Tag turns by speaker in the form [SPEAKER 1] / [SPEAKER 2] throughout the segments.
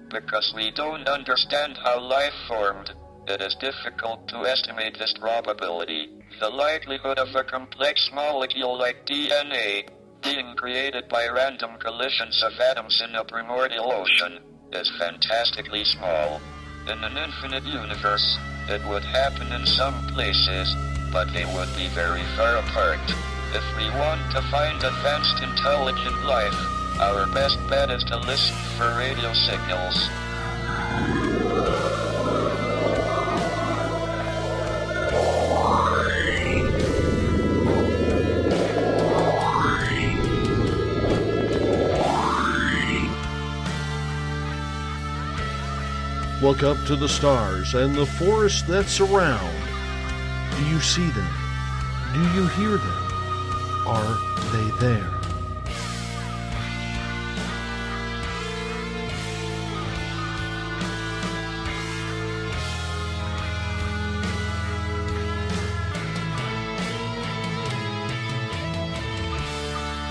[SPEAKER 1] Because we don't understand how life formed, it is difficult to estimate this probability. The likelihood of a complex molecule like DNA being created by random collisions of atoms in a primordial ocean is fantastically small. In an infinite universe, it would happen in some places, but they would be very far apart. If we want to find advanced intelligent life, our best bet is to listen for radio signals.
[SPEAKER 2] Look up to the stars and the forests that surround. Do you see them? Do you hear them? Are they there?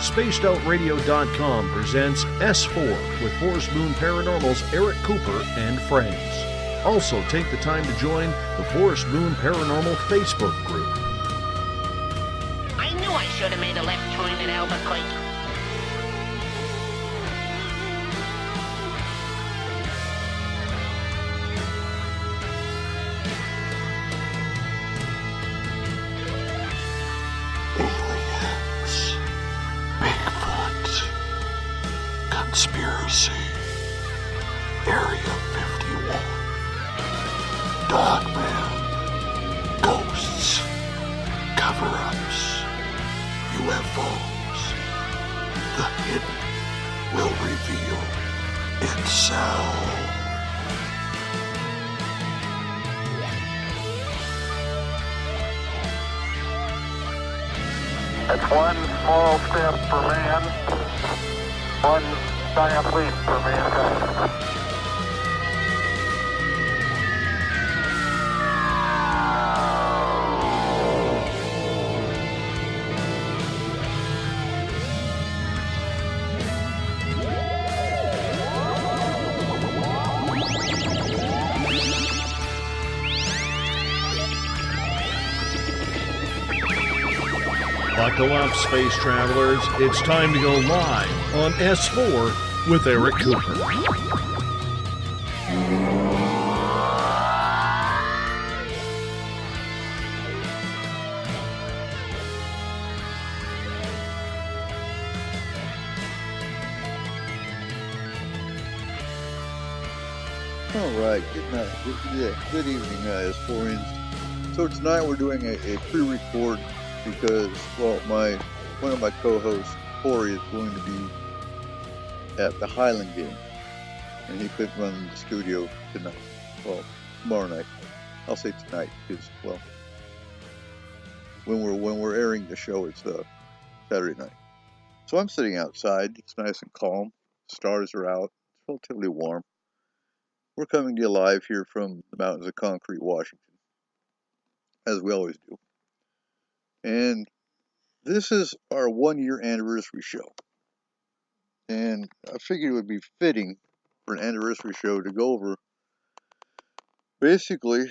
[SPEAKER 2] SpacedOutRadio.com presents S4 with Forest Moon Paranormal's Eric Cooper and friends. Also, take the time to join the Forest Moon Paranormal Facebook group.
[SPEAKER 3] I knew I should have made a left turn at Albuquerque.
[SPEAKER 4] Conspiracy, Area 51, Dogman, Ghosts, Cover-Ups, UFOs. The hidden will reveal itself.
[SPEAKER 5] It's one small step for man, one giant leap for mankind.
[SPEAKER 2] Buckle up, space travelers. It's time to go live on S4 with Eric Cooper.
[SPEAKER 6] All right, good night. Good evening, S4Ns. So tonight we're doing a pre-record because, well, one of my co-hosts, Corey, is going to be at the Highland game, and he couldn't run the studio tonight. Well, tomorrow night. I'll say tonight because, well, when we're airing the show, it's Saturday night. So I'm sitting outside. It's nice and calm. Stars are out. It's relatively warm. We're coming to you live here from the mountains of Concrete, Washington, as we always do. And this is our 1-year anniversary show. And I figured it would be fitting for an anniversary show to go over basically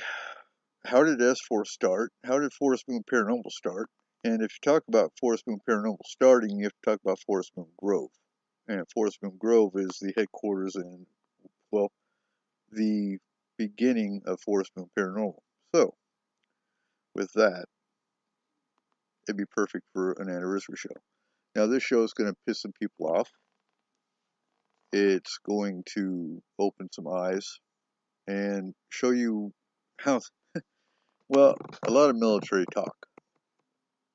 [SPEAKER 6] how did S4 start? How did Forest Moon Paranormal start? And if you talk about Forest Moon Paranormal starting, you have to talk about Forest Moon Grove. And Forest Moon Grove is the headquarters and, well, the beginning of Forest Moon Paranormal. So, with that, it'd be perfect for an anniversary show. Now, this show is going to piss some people off. It's going to open some eyes and show you how, well, a lot of military talk,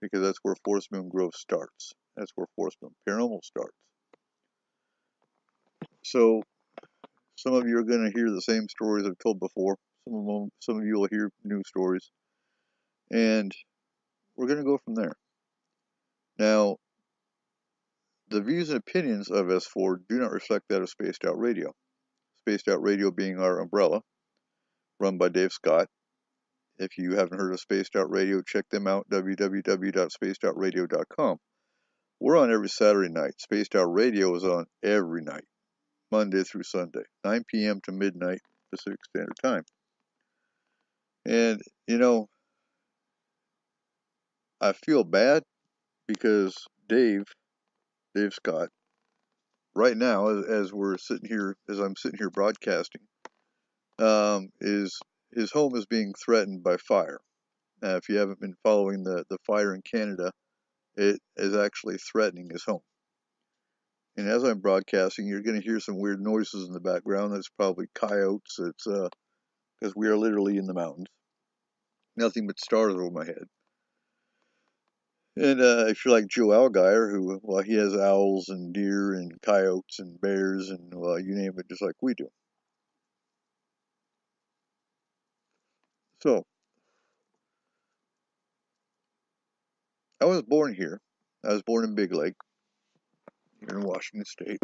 [SPEAKER 6] because that's where Forest Moon Grove starts. That's where Forest Moon Paranormal starts. So, some of you are going to hear the same stories I've told before. Some of you will hear new stories. And we're going to go from there. Now, the views and opinions of S4 do not reflect that of Spaced Out Radio. Spaced Out Radio being our umbrella, run by Dave Scott. If you haven't heard of Spaced Out Radio, check them out, www.spacedoutradio.com. We're on every Saturday night. Spaced Out Radio is on every night. Monday through Sunday, 9 p.m. to midnight Pacific Standard Time. And, I feel bad because Dave Scott, right now, as I'm sitting here broadcasting, is his home is being threatened by fire. If you haven't been following the fire in Canada, it is actually threatening his home. And as I'm broadcasting, you're going to hear some weird noises in the background. That's probably coyotes. It's because we are literally in the mountains. Nothing but stars over my head. And if you're like Joe Allgaier, who, well, he has owls and deer and coyotes and bears and, well, you name it, just like we do. So, I was born here. I was born in Big Lake, here in Washington State.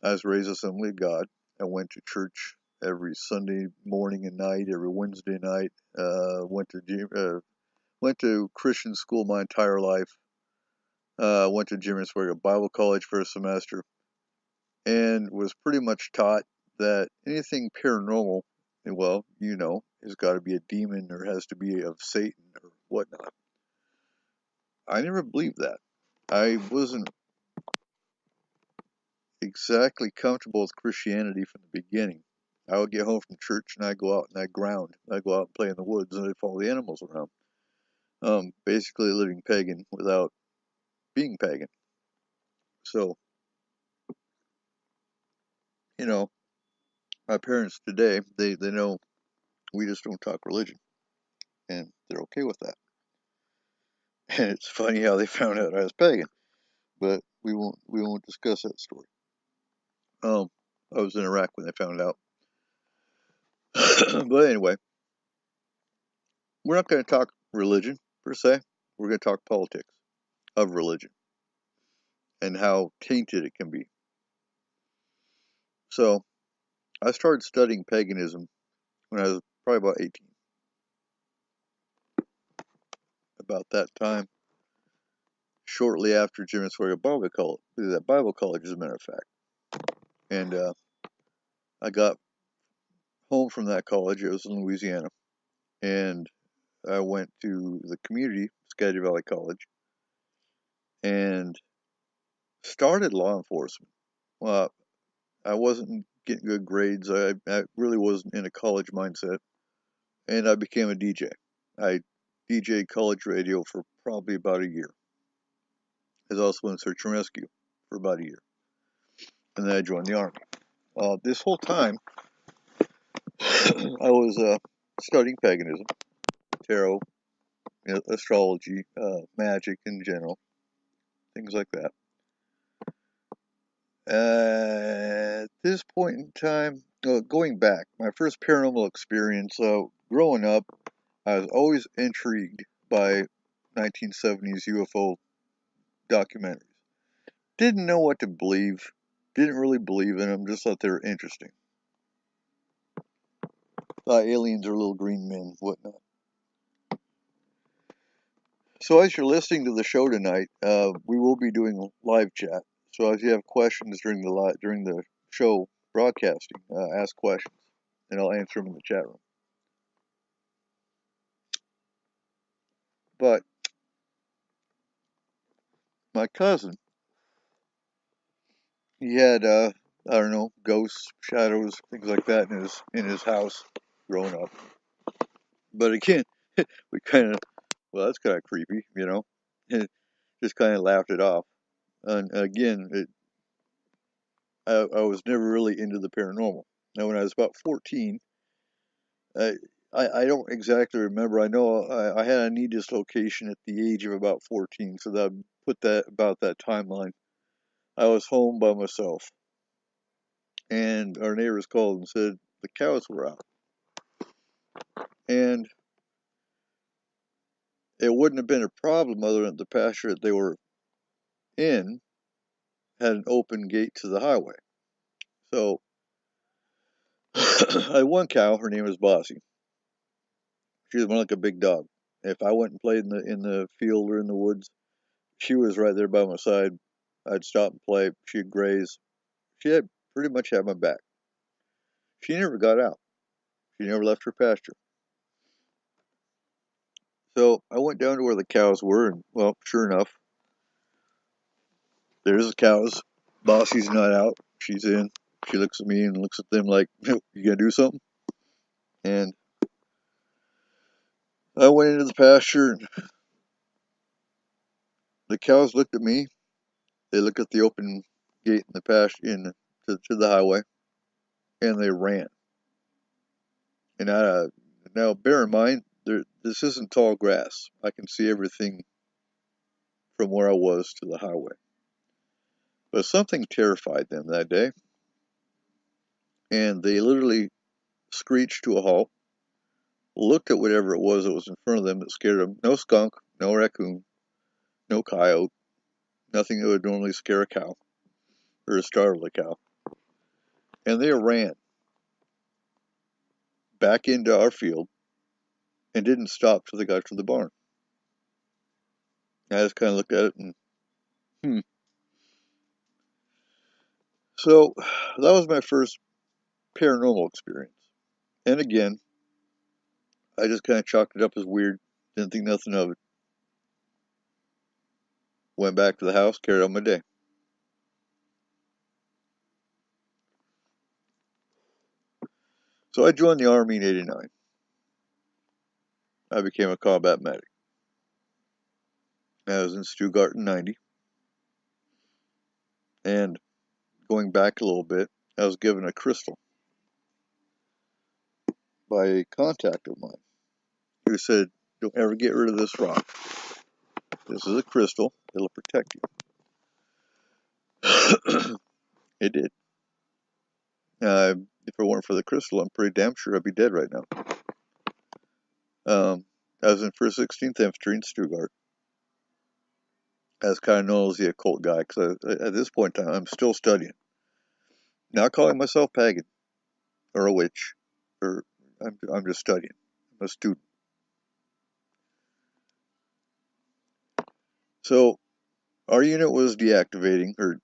[SPEAKER 6] I was raised Assembly of God. I went to church every Sunday morning and night, every Wednesday night. Went to Christian school my entire life. Went to Jim Oswego Bible College for a semester, and was pretty much taught that anything paranormal, well, has got to be a demon or has to be of Satan or whatnot. I never believed that. I wasn't exactly comfortable with Christianity from the beginning. I would get home from church and I'd go out and I'd ground. I'd go out and play in the woods and I'd follow the animals around. Basically living pagan without being pagan. So, my parents today, they know we just don't talk religion. And they're okay with that. And it's funny how they found out I was pagan. But we won't discuss that story. I was in Iraq when they found out. But anyway, we're not going to talk religion per se. We're going to talk politics of religion and how tainted it can be. So, I started studying paganism when I was probably about 18. About that time, shortly after Jim Oswego Bible College, as a matter of fact. And I got home from that college. It was in Louisiana. And I went to the community, Skagit Valley College, and started law enforcement. Well, I wasn't getting good grades. I really wasn't in a college mindset. And I became a DJ. I DJ'd college radio for probably about a year. I was also in search and rescue for about a year. And then I joined the Army. This whole time, I was studying paganism, tarot, astrology, magic in general, things like that. At this point in time, going back, my first paranormal experience, growing up, I was always intrigued by 1970s UFO documentaries. Didn't know what to believe, didn't really believe in them, just thought they were interesting. Thought aliens are little green men, whatnot. So as you're listening to the show tonight, we will be doing live chat. So if you have questions during the show broadcasting, ask questions, and I'll answer them in the chat room. But my cousin, he had I don't know, ghosts, shadows, things like that in his house growing up. But again, we kind of, well, that's kind of creepy, just kind of laughed it off. And again, I was never really into the paranormal. Now, when I was about 14, I don't exactly remember. I know I had a knee dislocation at the age of about 14, so that put that about that timeline. I was home by myself, and our neighbors called and said the cows were out, and it wouldn't have been a problem other than the pasture that they were in had an open gate to the highway. So I had one cow. Her name was Bossy. She was more like a big dog. If I went and played in the field or in the woods, she was right there by my side. I'd stop and play. She'd graze. She had pretty much had my back. She never got out. She never left her pasture. So I went down to where the cows were, and, well, sure enough, there's the cows. Bossy's not out. She's in. She looks at me and looks at them like, you gonna do something? And I went into the pasture, and the cows looked at me. They looked at the open gate in the pasture, to the highway, and they ran. And now, bear in mind, this isn't tall grass. I can see everything from where I was to the highway. But something terrified them that day, and they literally screeched to a halt, looked at whatever it was that was in front of them that scared them. No skunk, no raccoon, no coyote, nothing that would normally scare a cow or startle a cow. And they ran back into our field and didn't stop till they got to the barn. I just kind of looked at it and, So that was my first paranormal experience. And again, I just kind of chalked it up as weird, didn't think nothing of it. Went back to the house, carried on my day. So I joined the Army in '89. I became a combat medic. I was in Stuttgart in '90. And going back a little bit, I was given a crystal by a contact of mine who said, don't ever get rid of this rock. This is a crystal. It'll protect you. It did. If it weren't for the crystal, I'm pretty damn sure I'd be dead right now. I was in 1st 16th Infantry in Stuttgart. I was kind of known as the occult guy because at this point in time, I'm still studying. Not calling myself pagan or a witch, or I'm just studying. I'm a student. So our unit was deactivating or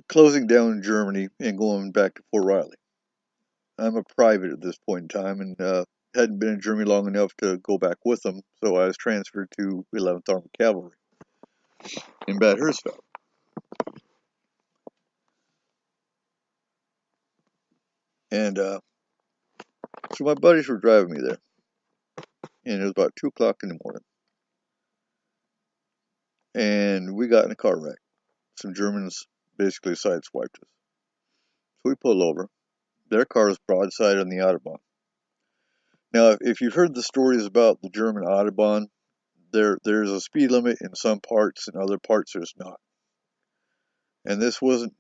[SPEAKER 6] closing down Germany and going back to Fort Riley. I'm a private at this point in time and hadn't been in Germany long enough to go back with them, so I was transferred to 11th Armored Cavalry in Bad Hersfeld. And so my buddies were driving me there, and it was about 2 o'clock in the morning. And we got in a car wreck. Some Germans basically sideswiped us. So we pulled over. Their car was broadside on the Autobahn. Now, if you've heard the stories about the German Autobahn, there's a speed limit in some parts, and other parts there's not. And this wasn't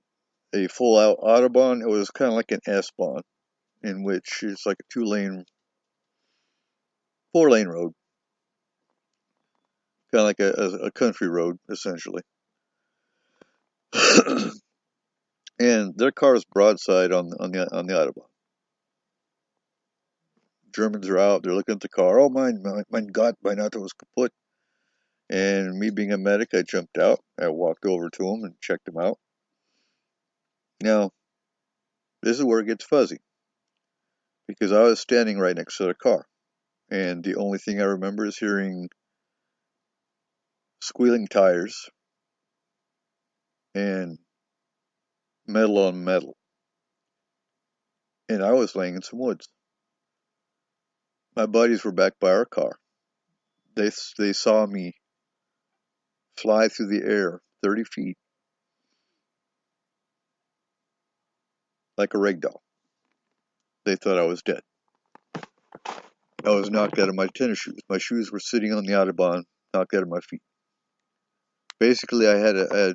[SPEAKER 6] a full-out Autobahn. It was kind of like an S-Bahn, in which it's like a 4-lane road. Kind of like a country road, essentially. And their car is broadside on the Autobahn. Germans are out. They're looking at the car. Oh, mein Gott, mein Auto was kaputt. And me being a medic, I jumped out. I walked over to them and checked them out. Now, this is where it gets fuzzy. Because I was standing right next to the car. And the only thing I remember is hearing squealing tires and metal on metal. And I was laying in some woods. My buddies were back by our car. They saw me fly through the air 30 feet like a rag doll. They thought I was dead. I was knocked out of my tennis shoes. My shoes were sitting on the Autobahn, knocked out of my feet. Basically, I had a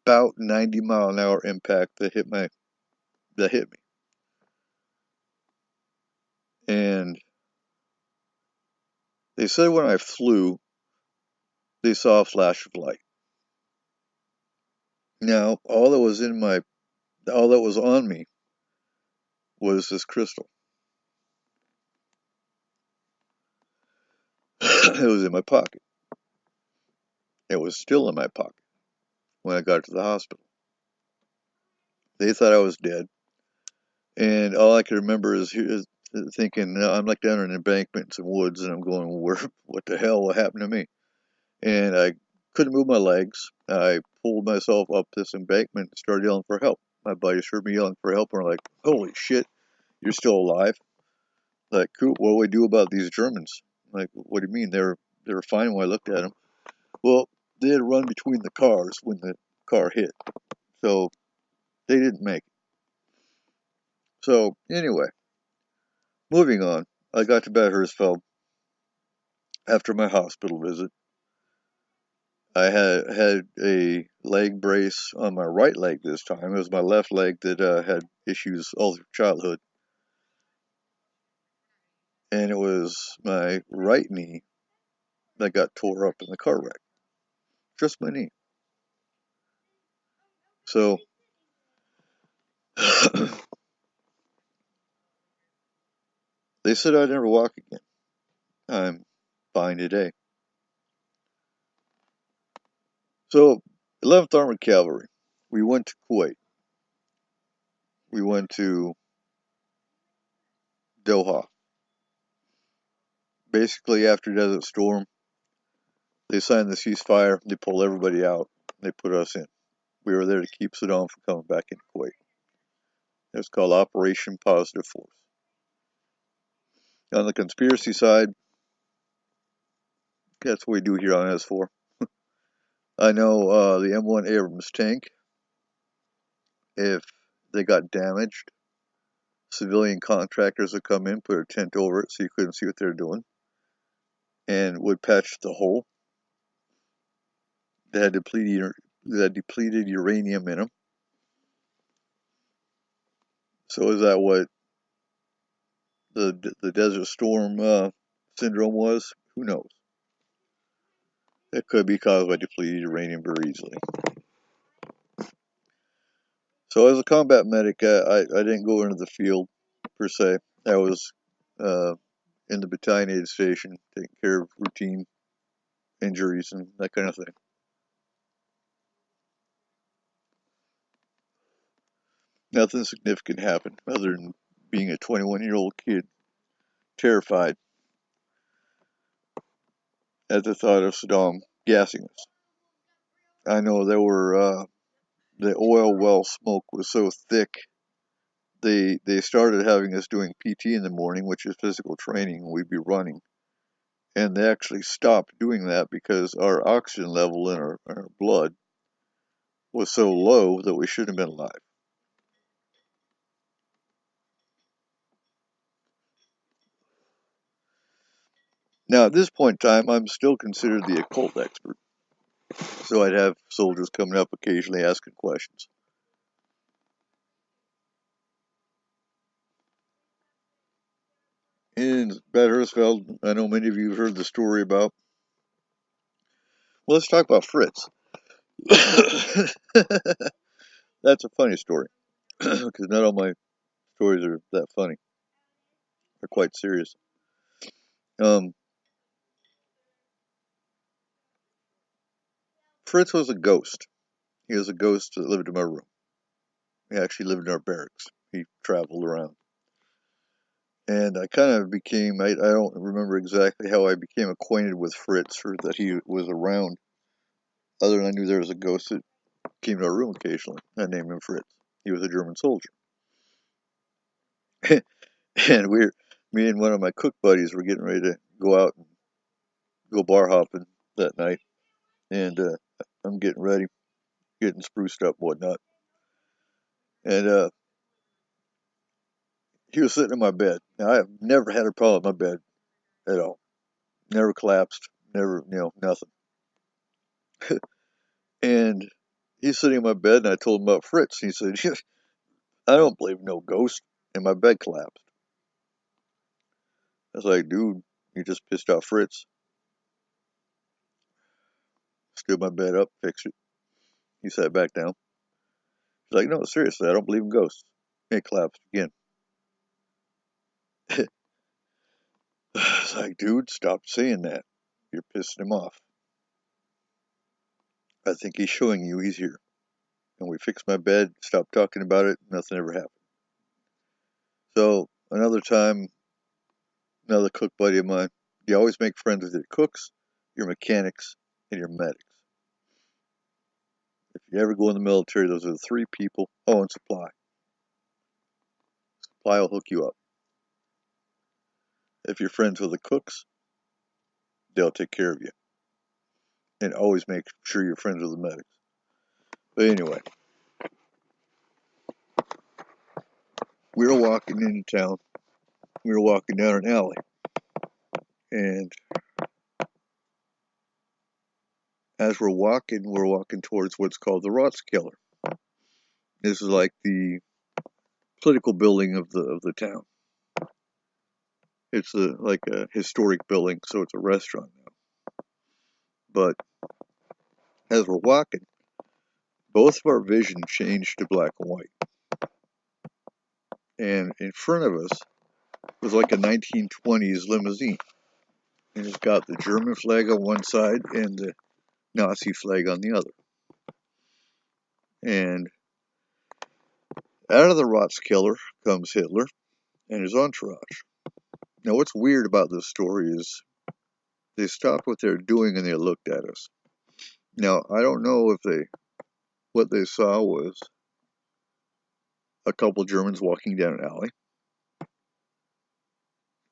[SPEAKER 6] about 90-mile-an-hour impact that hit me. And they said when I flew, they saw a flash of light. Now, all that was on me was this crystal. It was in my pocket. It was still in my pocket when I got to the hospital. They thought I was dead. And all I could remember is thinking, I'm like down in an embankment in some woods, and I'm going, what the hell, what happened to me? And I couldn't move my legs. I pulled myself up this embankment and started yelling for help. My buddies heard me yelling for help and were like, holy shit, you're still alive? Like, cool, what do we do about these Germans? Like, what do you mean? They were fine when I looked at them. Well, they had run between the cars when the car hit. So they didn't make it. So anyway, moving on. I got to Bad Hersfeld after my hospital visit. I had a leg brace on my right leg this time. It was my left leg that had issues all through childhood. And it was my right knee that got tore up in the car wreck. Just my knee. So, they said I'd never walk again. I'm fine today. So, 11th Armored Cavalry. We went to Kuwait. We went to Doha. Basically, after Desert Storm, they signed the ceasefire, they pulled everybody out, they put us in. We were there to keep Saddam from coming back into Kuwait. It was called Operation Positive Force. On the conspiracy side, that's what we do here on S4. I know the M1 Abrams tank, if they got damaged, civilian contractors would come in, put a tent over it so you couldn't see what they were doing, and would patch the hole. They had depleted uranium in them. So is that what the Desert Storm syndrome was? Who knows? It could be caused by depleted uranium very easily. So as a combat medic, I didn't go into the field per se. I was in the battalion aid station taking care of routine injuries and that kind of thing. Nothing significant happened other than being a 21-year-old kid terrified at the thought of Saddam gassing us. I know there were the oil well smoke was so thick they started having us doing PT in the morning, which is physical training, and we'd be running. And they actually stopped doing that because our oxygen level in our blood was so low that we shouldn't have been alive. Now, at this point in time, I'm still considered the occult expert. So I'd have soldiers coming up occasionally asking questions. In Bad Hersfeld, I know many of you have heard the story about. Well, let's talk about Fritz. That's a funny story, because not all my stories are that funny. They're quite serious. Fritz was a ghost. He was a ghost that lived in my room. He actually lived in our barracks. He traveled around. And I kind of became, I don't remember exactly how I became acquainted with Fritz or that he was around, other than I knew there was a ghost that came to our room occasionally. I named him Fritz. He was a German soldier. And me and one of my cook buddies were getting ready to go out and go bar hopping that night. And I'm getting ready, getting spruced up and whatnot. And he was sitting in my bed. Now, I have never had a problem with my bed at all. Never collapsed, never, nothing. And he's sitting in my bed, and I told him about Fritz. He said, I don't believe no ghost. And my bed collapsed. I was like, dude, you just pissed off Fritz. Stood my bed up, fixed it. He sat back down. He's like, no, seriously, I don't believe in ghosts. It collapsed again. It's like, dude, stop saying that. You're pissing him off. I think he's showing you he's here. And we fixed my bed, stopped talking about it, nothing ever happened. So another time, another cook buddy of mine, you always make friends with your cooks, your mechanics, and your medics. If you ever go in the military, those are the three people. Oh, and supply. Supply will hook you up. If you're friends with the cooks, they'll take care of you. And always make sure you're friends with the medics. But anyway, we were walking into town. We were walking down an alley. And as we're walking towards what's called the Ratskeller. This is like the political building of the town. It's like a historic building, so it's a restaurant now. But as we're walking, both of our vision changed to black and white. And in front of us was like a 1920s limousine. And it's got the German flag on one side and the Nazi flag on the other. And out of the Ratskeller comes Hitler and his entourage. Now what's weird about this story is they stopped what they're doing and they looked at us. Now I don't know if what they saw was a couple Germans walking down an alley,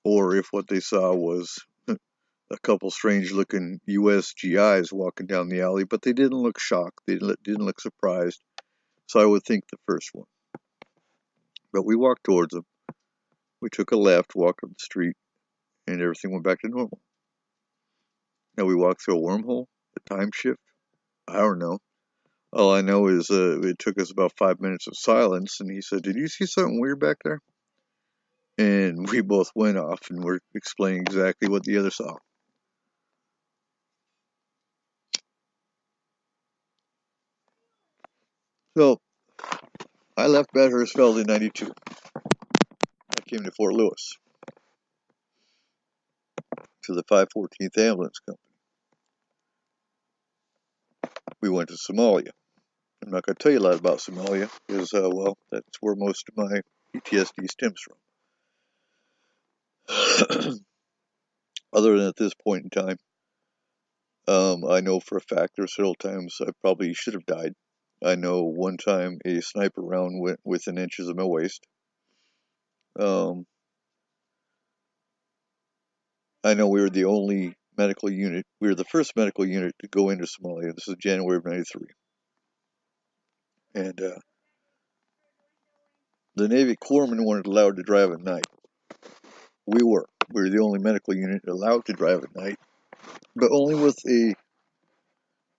[SPEAKER 6] or if what they saw was a couple strange-looking U.S. GIs walking down the alley, but they didn't look shocked. They didn't look surprised. So I would think the first one. But we walked towards them. We took a left, walked up the street, and everything went back to normal. Now we walked through a wormhole, a time shift. I don't know. All I know is it took us about 5 minutes of silence, and he said, "Did you see something weird back there?" And we both went off and were explaining exactly what the other saw. So, I left Bathurst-Feld in '92. I came to Fort Lewis, to the 514th Ambulance Company. We went to Somalia. I'm not going to tell you a lot about Somalia, because, well, that's where most of my PTSD stems from. Other than at this point in time, I know for a fact there are several times I probably should have died. I know one time a sniper round went within inches of my waist. I know we were the only medical unit. We were the first medical unit to go into Somalia. This is January of '93. And the Navy corpsmen weren't allowed to drive at night. We were. We were the only medical unit allowed to drive at night, but only with a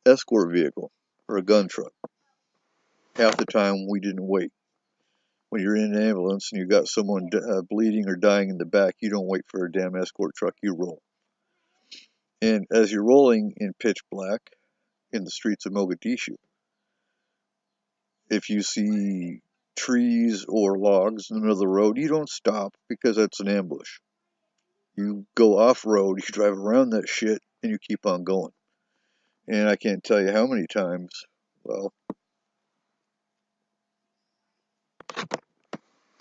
[SPEAKER 6] escort vehicle or a gun truck. Half the time we didn't wait. When you're in an ambulance and you got someone bleeding or dying in the back, you don't wait for a damn escort truck, you roll. And as you're rolling in pitch black in the streets of Mogadishu, if you see trees or logs in the middle of the road, you don't stop because that's an ambush. You go off-road, you drive around that shit, and you keep on going. And I can't tell you how many times, well,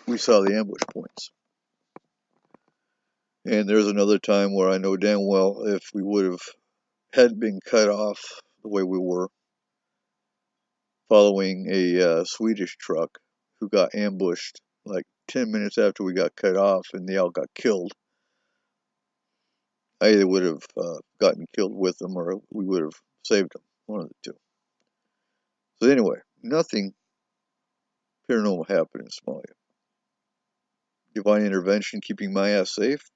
[SPEAKER 6] we saw the ambush points. And there's another time where I know damn well if we would have had been cut off the way we were, following a Swedish truck who got ambushed like 10 minutes after we got cut off and they all got killed. I either would have gotten killed with them or we would have saved them, one of the two. So anyway, nothing paranormal happened in Somalia. Divine intervention keeping my ass safe?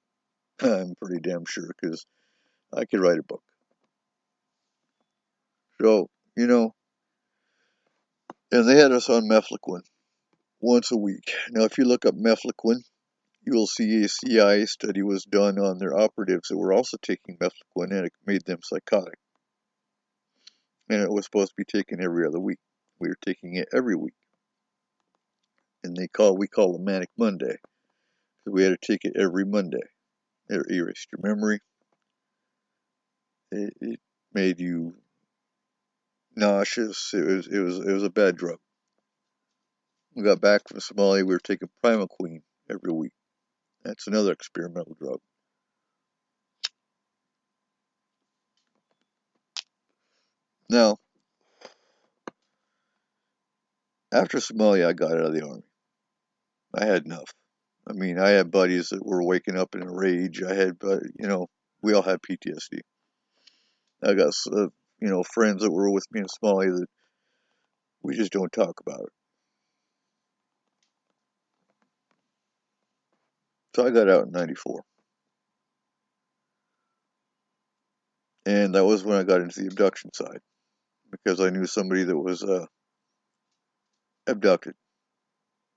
[SPEAKER 6] I'm pretty damn sure, because I could write a book. So, you know, and they had us on mefloquine once a week. Now, if you look up mefloquine, you will see a CIA study was done on their operatives that were also taking mefloquine, and it made them psychotic. And it was supposed to be taken every other week. We were taking it every week. And we call it Manic Monday, because we had to take it every Monday. It erased your memory. It made you nauseous. It was a bad drug. We got back from Somalia. We were taking Primaquine every week. That's another experimental drug. Now, after Somalia, I got out of the army. I had enough. I mean, I had buddies that were waking up in a rage. I had, we all had PTSD. I got, friends that were with me in Somalia that we just don't talk about it. So I got out in '94. And that was when I got into the abduction side. Because I knew somebody that was abducted.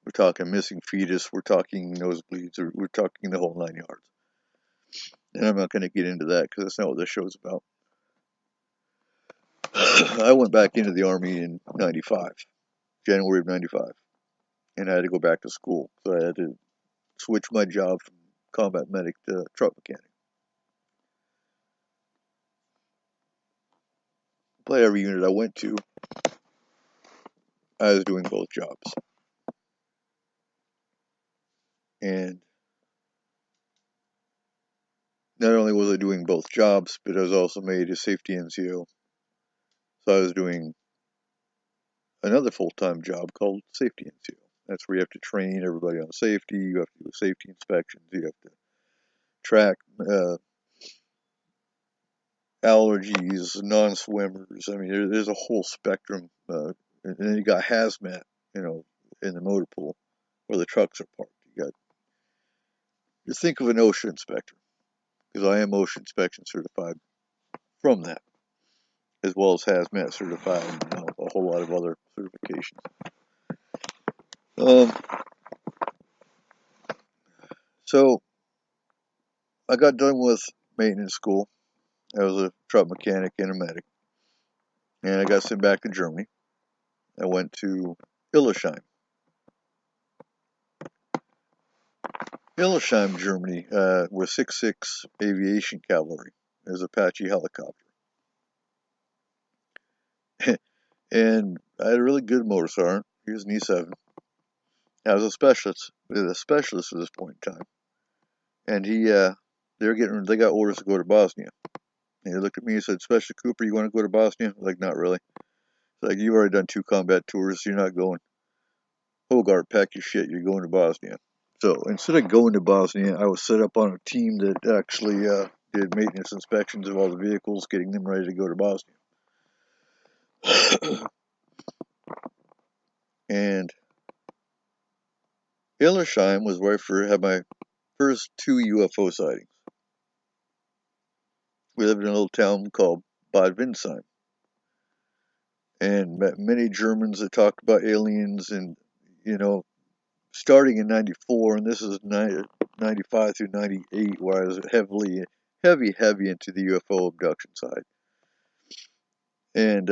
[SPEAKER 6] We're talking missing fetus, we're talking nosebleeds, we're talking the whole 9 yards. And I'm not going to get into that because that's not what this show's about. I went back into the Army in '95, January of '95, and I had to go back to school. So I had to switch my job from combat medic to truck mechanic. But every unit I went to, I was doing both jobs. And not only was I doing both jobs, but I was also made a safety NCO. So I was doing another full-time job called safety NCO. That's where you have to train everybody on safety, you have to do safety inspections, you have to track allergies, non-swimmers. I mean, there's a whole spectrum. And then you got hazmat, in the motor pool where the trucks are parked. You think of an OSHA inspector, because I am OSHA inspection certified from that, as well as hazmat certified and a whole lot of other certifications. So I got done with maintenance school. I was a truck mechanic and a medic, and I got sent back to Germany. I went to Illesheim. Illesheim, Germany, with 6.6 Aviation Cavalry as Apache helicopter. And I had a really good motor sergeant. He was an E7. I was a specialist at this point in time. And they got orders to go to Bosnia. And he looked at me and said, "Specialist Cooper, you want to go to Bosnia?" I'm like, "Not really." He's like, "You've already done 2 combat tours, you're not going." "Hogart, pack your shit, you're going to Bosnia." So instead of going to Bosnia, I was set up on a team that actually did maintenance inspections of all the vehicles, getting them ready to go to Bosnia. And Illesheim was where I had my first 2 UFO sightings. We lived in a little town called Bad Windsheim, and met many Germans that talked about aliens, and starting in '94, and this is '95 through '98, where I was heavy into the UFO abduction side. And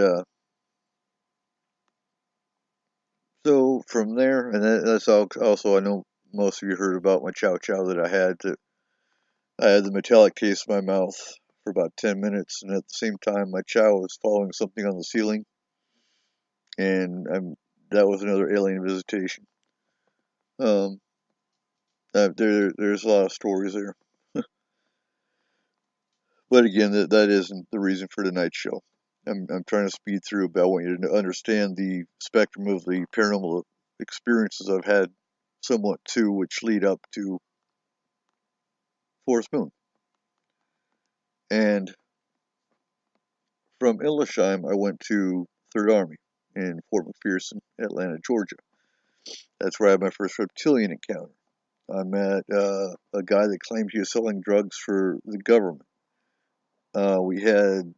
[SPEAKER 6] so from there, and that's also, I know most of you heard about my chow chow that I had. I had the metallic taste in my mouth for about 10 minutes, and at the same time, my chow was following something on the ceiling, and that was another alien visitation. There's a lot of stories there. But again, that isn't the reason for tonight's show. I'm trying to speed through, but I want you to understand the spectrum of the paranormal experiences I've had somewhat too, which lead up to Forest Moon. And from Illesheim, I went to 3rd Army in Fort McPherson, Atlanta, Georgia. That's where I had my first reptilian encounter. I met a guy that claimed he was selling drugs for the government. We had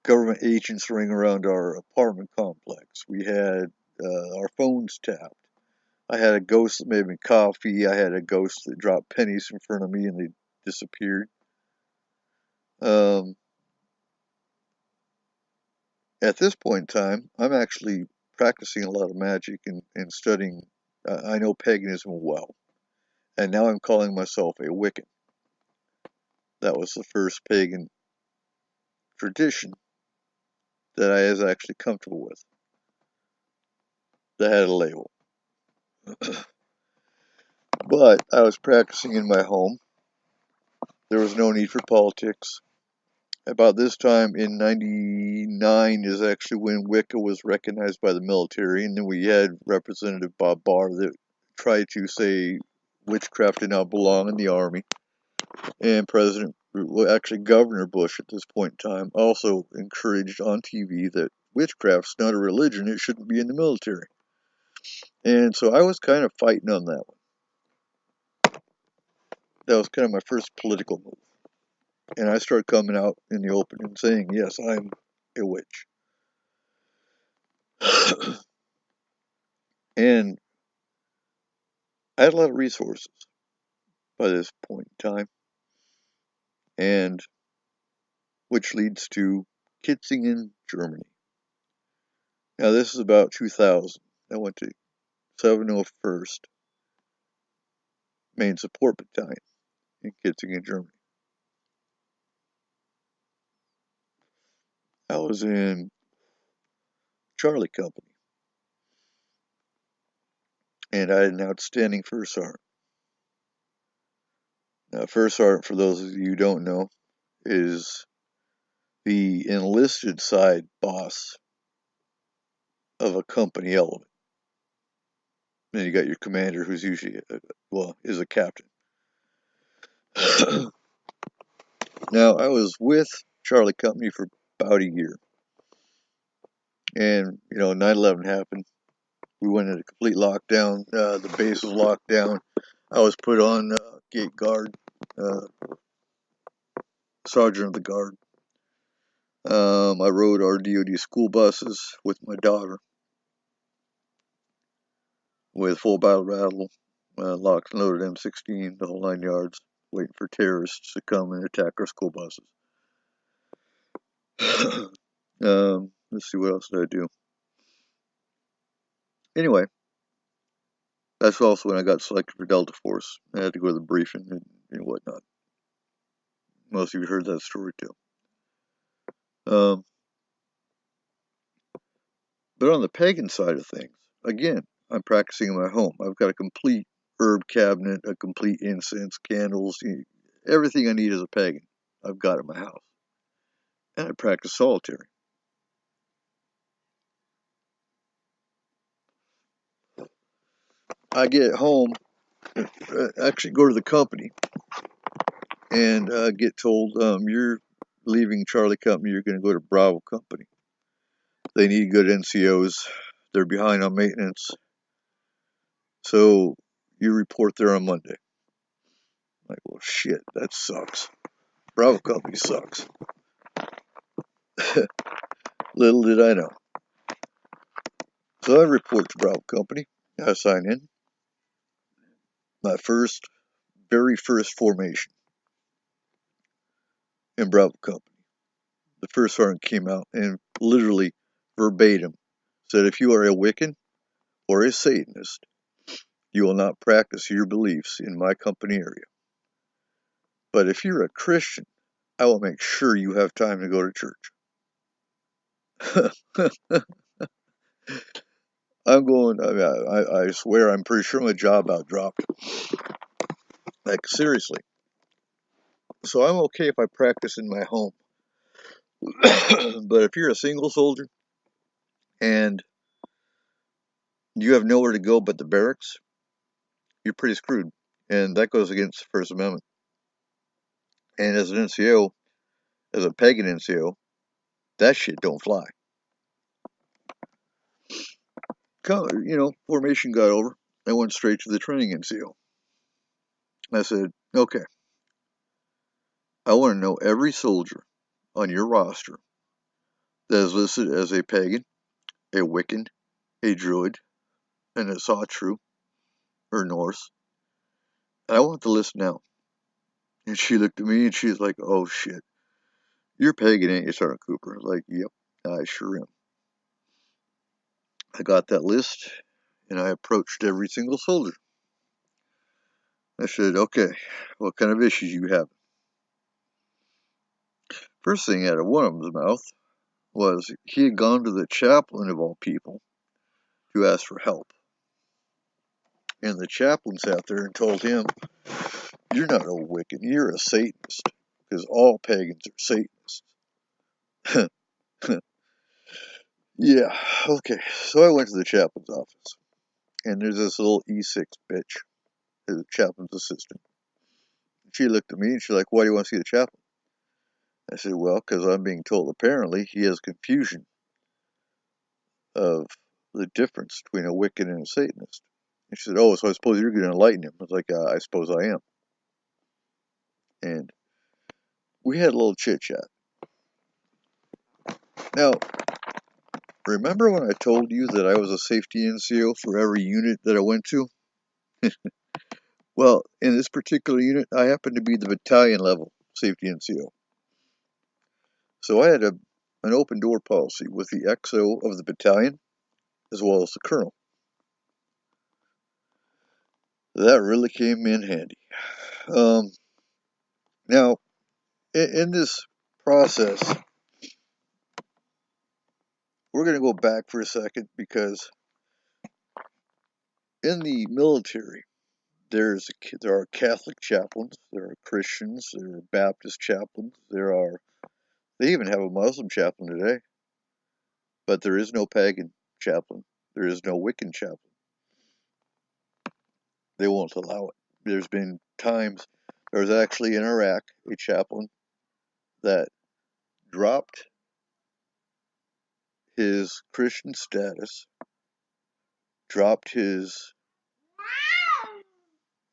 [SPEAKER 6] government agents ring around our apartment complex. We had our phones tapped. I had a ghost that made me coffee. I had a ghost that dropped pennies in front of me and they disappeared. At this point in time, I'm actually practicing a lot of magic and studying. I know paganism well. And now I'm calling myself a Wiccan. That was the first pagan tradition that I was actually comfortable with, that had a label. But I was practicing in my home. There was no need for politics. About this time in '99 is actually when Wicca was recognized by the military, and then we had Representative Bob Barr that tried to say witchcraft did not belong in the Army. And actually Governor Bush at this point in time also encouraged on TV that witchcraft's not a religion, it shouldn't be in the military. And so I was kind of fighting on that one. That was kind of my first political move. And I started coming out in the open and saying, yes, I'm a witch. And I had a lot of resources by this point in time. And which leads to Kitzingen, Germany. Now this is about 2000. I went to 701st Main Support Battalion in Kitzingen, Germany. I was in Charlie Company. And I had an outstanding first sergeant. Now, first sergeant, for those of you who don't know, is the enlisted side boss of a company element. Then you got your commander, who's usually, is a captain. Now, I was with Charlie Company for about a year. And, 9/11 happened. We went into complete lockdown. The base was locked down. I was put on gate guard, sergeant of the guard. I rode our DoD school buses with my daughter with full battle rattle, locked and loaded M16, the whole 9 yards, waiting for terrorists to come and attack our school buses. Let's see, what else did I do? Anyway, that's also when I got selected for Delta Force. I had to go to the briefing and whatnot. Most of you heard that story too. But on the pagan side of things, again, I'm practicing in my home. I've got a complete herb cabinet, a complete incense, candles, everything I need as a pagan, I've got in my house. And I practice solitary. I get home, actually go to the company, and get told, you're leaving Charlie Company, you're going to go to Bravo Company. They need good NCOs. They're behind on maintenance. So you report there on Monday. I'm like, well, shit, that sucks. Bravo Company sucks. Little did I know. So I report to Bravo Company. I sign in. My very first formation in Bravo Company. The first sergeant came out and literally verbatim said, if you are a Wiccan or a Satanist, you will not practice your beliefs in my company area. But if you're a Christian, I will make sure you have time to go to church. I'm going, I swear, I'm pretty sure my job about dropped. Like, seriously. So I'm okay if I practice in my home. But if you're a single soldier and you have nowhere to go but the barracks, you're pretty screwed. And that goes against the First Amendment. And as an NCO, as a pagan NCO, that shit don't fly. Formation got over. I went straight to the training NCO. I said, okay, I want to know every soldier on your roster that is listed as a pagan, a Wiccan, a Druid, and a Sotru, or Norse. And I want the list now. And she looked at me and she's like, oh shit, you're pagan, ain't you, Sergeant Cooper? I was like, yep, I sure am. I got that list and I approached every single soldier. I said, okay, what kind of issues you have? First thing out of one of them's mouth was he had gone to the chaplain of all people to ask for help. And the chaplain sat there and told him, "You're not a Wiccan, you're a Satanist, because all pagans are Satanists." Yeah, okay. So I went to the chaplain's office, and there's this little E6 bitch, the chaplain's assistant. She looked at me and she's like, "Why do you want to see the chaplain?" I said, "Well, because I'm being told apparently he has confusion of the difference between a Wiccan and a Satanist." And she said, "Oh, so I suppose you're going to enlighten him." I was like, "I suppose I am." And we had a little chit-chat. Now, remember when I told you that I was a safety NCO for every unit that I went to? Well, in this particular unit, I happened to be the battalion level safety NCO. So I had an open door policy with the XO of the battalion, as well as the colonel. That really came in handy. Now, in this process, we're going to go back for a second, because in the military, there are Catholic chaplains, there are Christians, there are Baptist chaplains, they even have a Muslim chaplain today, but there is no pagan chaplain, there is no Wiccan chaplain. They won't allow it. There's been times, there was actually in Iraq a chaplain that dropped his Christian status, dropped his,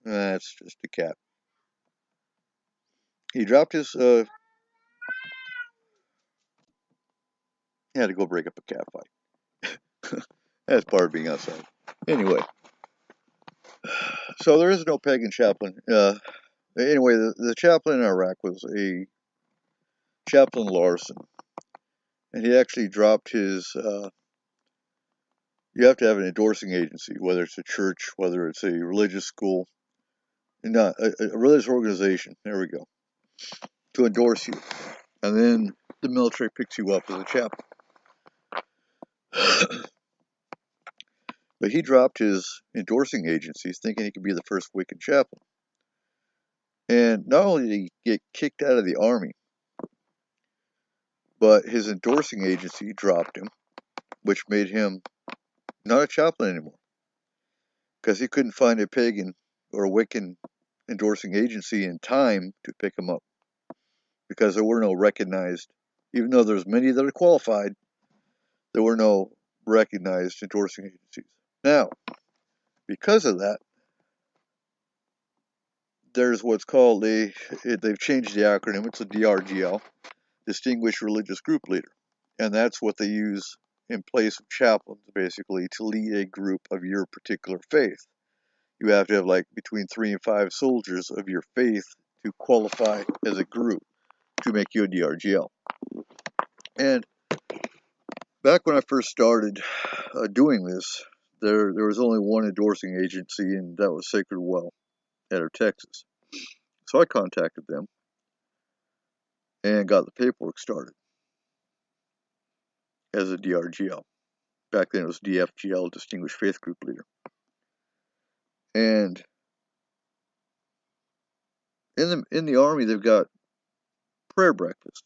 [SPEAKER 6] that's just a cat. He dropped his, he had to go break up a cat fight. That's part of being outside. Anyway, so there is no pagan chaplain. Anyway, the chaplain in Iraq was a Chaplain Larson. And he actually dropped his, you have to have an endorsing agency, whether it's a church, whether it's a religious school, not a religious organization, there we go, to endorse you. And then the military picks you up as a chaplain. But he dropped his endorsing agencies thinking he could be the first Wiccan chaplain. And not only did he get kicked out of the army, but his endorsing agency dropped him, which made him not a chaplain anymore, because he couldn't find a pagan or a Wiccan endorsing agency in time to pick him up, because there were no recognized, even though there's many that are qualified, there were no recognized endorsing agencies. Now, because of that, there's what's called they've changed the acronym, it's a DRGL, Distinguished Religious Group Leader. And that's what they use in place of chaplains, basically, to lead a group of your particular faith. You have to have like between 3 and 5 soldiers of your faith to qualify as a group to make you a DRGL. And back when I first started doing this, there was only one endorsing agency, and that was Sacred Well out of Texas. So I contacted them and got the paperwork started as a DRGL. Back then it was DFGL, Distinguished Faith Group Leader. And in the Army, they've got prayer breakfasts.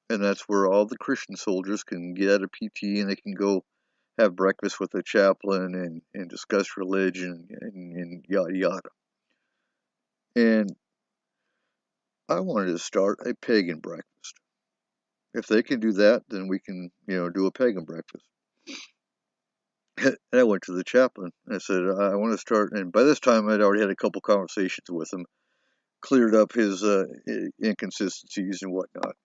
[SPEAKER 6] And that's where all the Christian soldiers can get out of PT and they can go have breakfast with the chaplain and discuss religion and yada yada. And I wanted to start a pagan breakfast. If they can do that, then we can, do a pagan breakfast. And I went to the chaplain and I said, I want to start. And by this time, I'd already had a couple conversations with him, cleared up his inconsistencies and whatnot.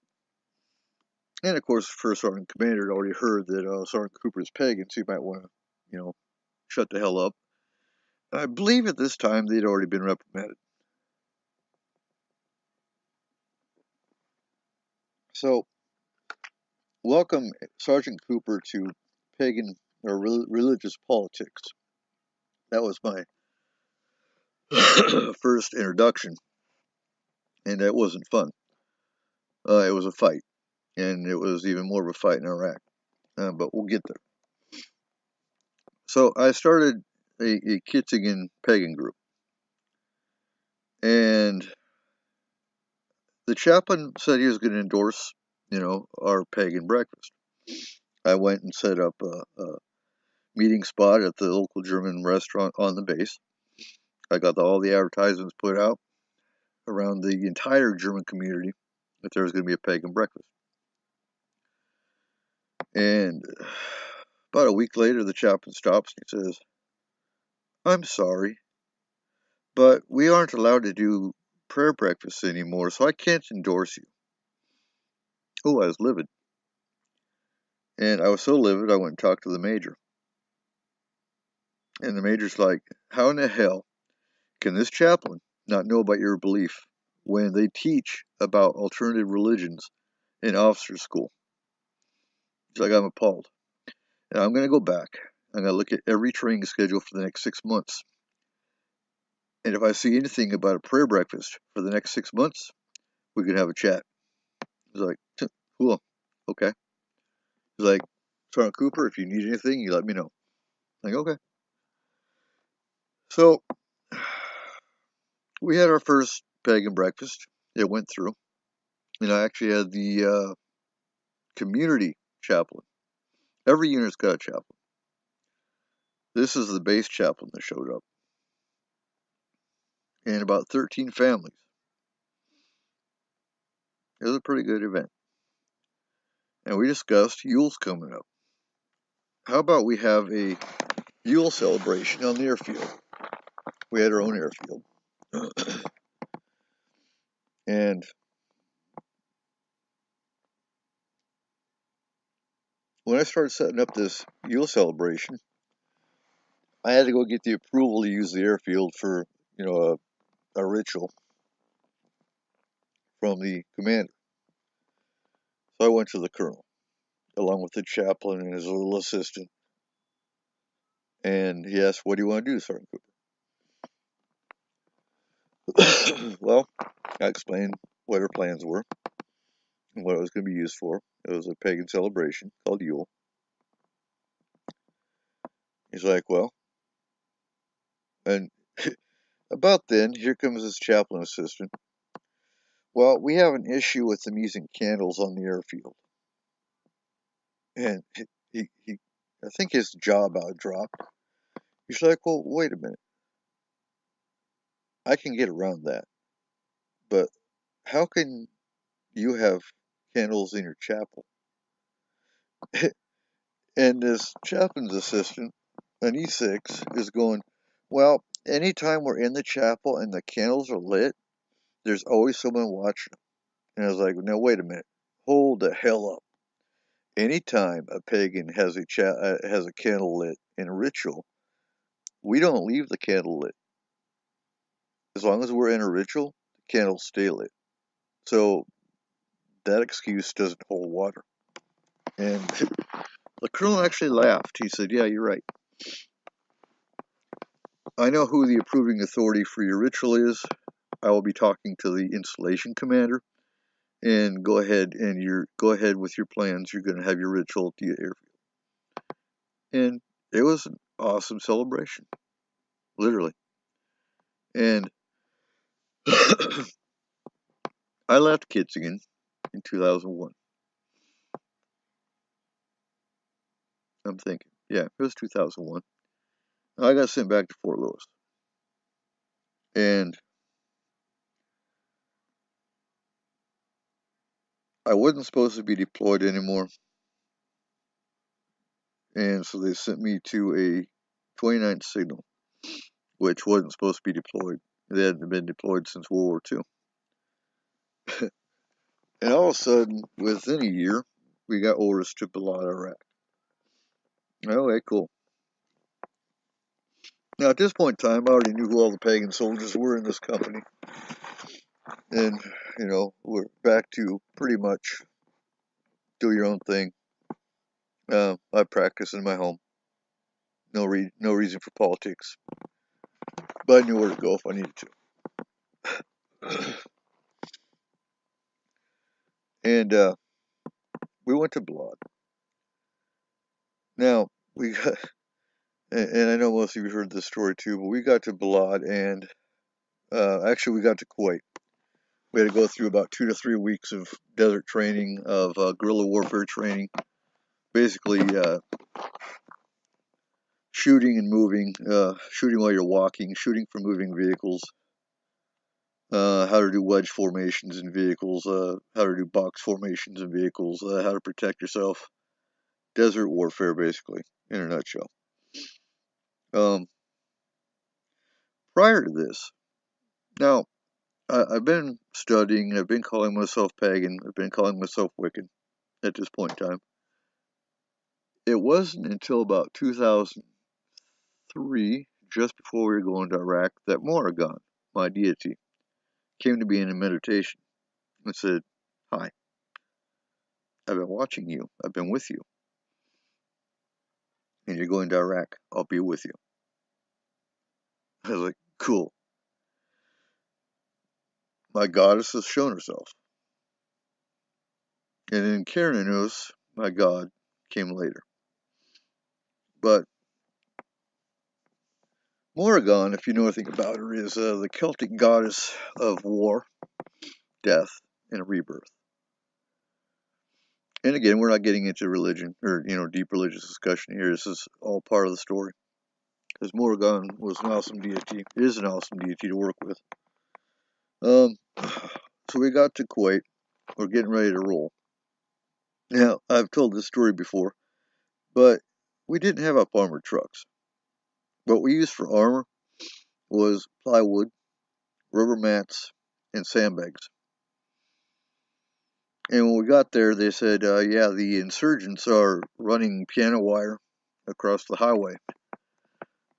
[SPEAKER 6] And of course, First Sergeant Commander had already heard that Sergeant Cooper is pagan, so he might want to, shut the hell up. And I believe at this time they'd already been reprimanded. So, welcome Sergeant Cooper to pagan or religious politics. That was my first introduction, and that wasn't fun. It was a fight. and it was even more of a fight in Iraq. But we'll get there. So I started a Kitzingen pagan group, and the chaplain said he was going to endorse, our pagan breakfast. I went and set up a meeting spot at the local German restaurant on the base. I got all the advertisements put out around the entire German community that there was going to be a pagan breakfast. And about a week later, the chaplain stops and he says, "I'm sorry, but we aren't allowed to do prayer breakfasts anymore, so I can't endorse you." Oh, I was livid. And I was so livid, I went and talked to the major. And the major's like, "How in the hell can this chaplain not know about your belief when they teach about alternative religions in officer school?" He's like, "I'm appalled. And I'm going to go back. I'm going to look at every training schedule for the next 6 months. And if I see anything about a prayer breakfast for the next 6 months, we can have a chat." He's like, "Cool. Okay." He's like, "Sergeant Cooper, if you need anything, you let me know." I'm like, "Okay." So we had our first pagan breakfast. It went through. And I actually had the community chaplain. Every unit's got a chaplain. This is the base chaplain that showed up. And about 13 families. It was a pretty good event. And we discussed Yule's coming up. How about we have a Yule celebration on the airfield? We had our own airfield. And when I started setting up this Yule celebration, I had to go get the approval to use the airfield for, a ritual from the commander. So I went to the colonel, along with the chaplain and his little assistant. And he asked, "What do you want to do, Sergeant Cooper?" Well, I explained what our plans were and what it was going to be used for. It was a pagan celebration called Yule. He's like, "Well," and about then, here comes his chaplain assistant. "Well, we have an issue with them using candles on the airfield." And he I think his jaw about dropped. He's like, "Well, wait a minute. I can get around that. But how can you have candles in your chapel?" And this chaplain's assistant, an E6, is going, "Well, anytime we're in the chapel and the candles are lit, there's always someone watching." And I was like, "Now, wait a minute. Hold the hell up. Anytime a pagan has a candle lit in a ritual, we don't leave the candle lit. As long as we're in a ritual, the candles stay lit. So that excuse doesn't hold water." And the colonel actually laughed. He said, "Yeah, you're right. I know who the approving authority for your ritual is. I will be talking to the installation commander, and go ahead with your plans. You're going to have your ritual at the airfield." And it was an awesome celebration, literally. And I left Kitzingen in 2001. I'm thinking, yeah, it was 2001. I got sent back to Fort Lewis. And I wasn't supposed to be deployed anymore. And so they sent me to a 29th Signal, which wasn't supposed to be deployed. They hadn't been deployed since World War II. And all of a sudden, within a year, we got orders to pull out of Iraq. Okay, cool. Now, at this point in time, I already knew who all the pagan soldiers were in this company. And, we're back to pretty much do your own thing. I practice in my home. No reason for politics. But I knew where to go if I needed to. And we went to Balad. Now, we got, and I know most of you heard this story too, but we got to Balad, and actually we got to Kuwait. We had to go through about 2 to 3 weeks of desert training, of guerrilla warfare training, basically shooting and moving, shooting while you're walking, shooting from moving vehicles, how to do wedge formations in vehicles, how to do box formations in vehicles, how to protect yourself. Desert warfare, basically, in a nutshell. Prior to this, now, I've been studying, I've been calling myself pagan, I've been calling myself Wiccan at this point in time. It wasn't until about 2003, just before we were going to Iraq, that Morrigan, my deity, came to me in a meditation and said, "Hi, I've been watching you, I've been with you, and you're going to Iraq, I'll be with you." I was like, cool. My goddess has shown herself. And then Karanos, my god, came later. But Morrigan, if you know anything about her, is the Celtic goddess of war, death, and rebirth. And again, we're not getting into religion or deep religious discussion here. This is all part of the story. Because Morrigan was an awesome deity, is an awesome deity to work with. So we got to Kuwait. We're getting ready to roll. Now, I've told this story before, but we didn't have up armored trucks. What we used for armor was plywood, rubber mats, and sandbags. And when we got there, they said, yeah, the insurgents are running piano wire across the highway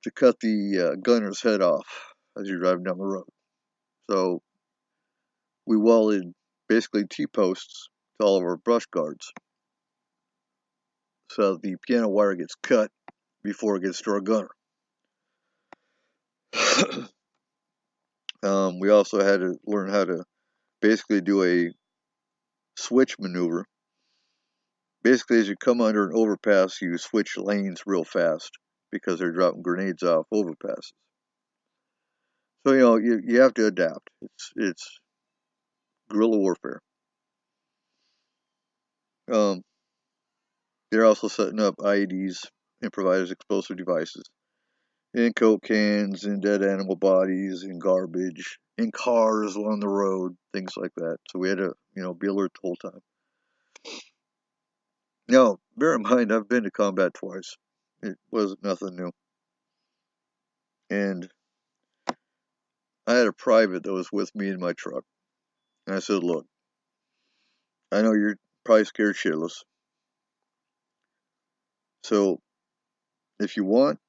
[SPEAKER 6] to cut the gunner's head off as you're driving down the road. So we welded basically T-posts to all of our brush guards, so the piano wire gets cut before it gets to our gunner. We also had to learn how to basically do a switch maneuver. Basically, as you come under an overpass, you switch lanes real fast because they're dropping grenades off overpasses. So, you have to adapt. It's guerrilla warfare. They're also setting up IEDs, improvised explosive devices, in Coke cans, in dead animal bodies, in garbage, in cars along the road, things like that. So we had to, be alert the whole time. Now, bear in mind, I've been to combat twice. It wasn't nothing new. And I had a private that was with me in my truck. And I said, look, I know you're probably scared shitless. So, if you want,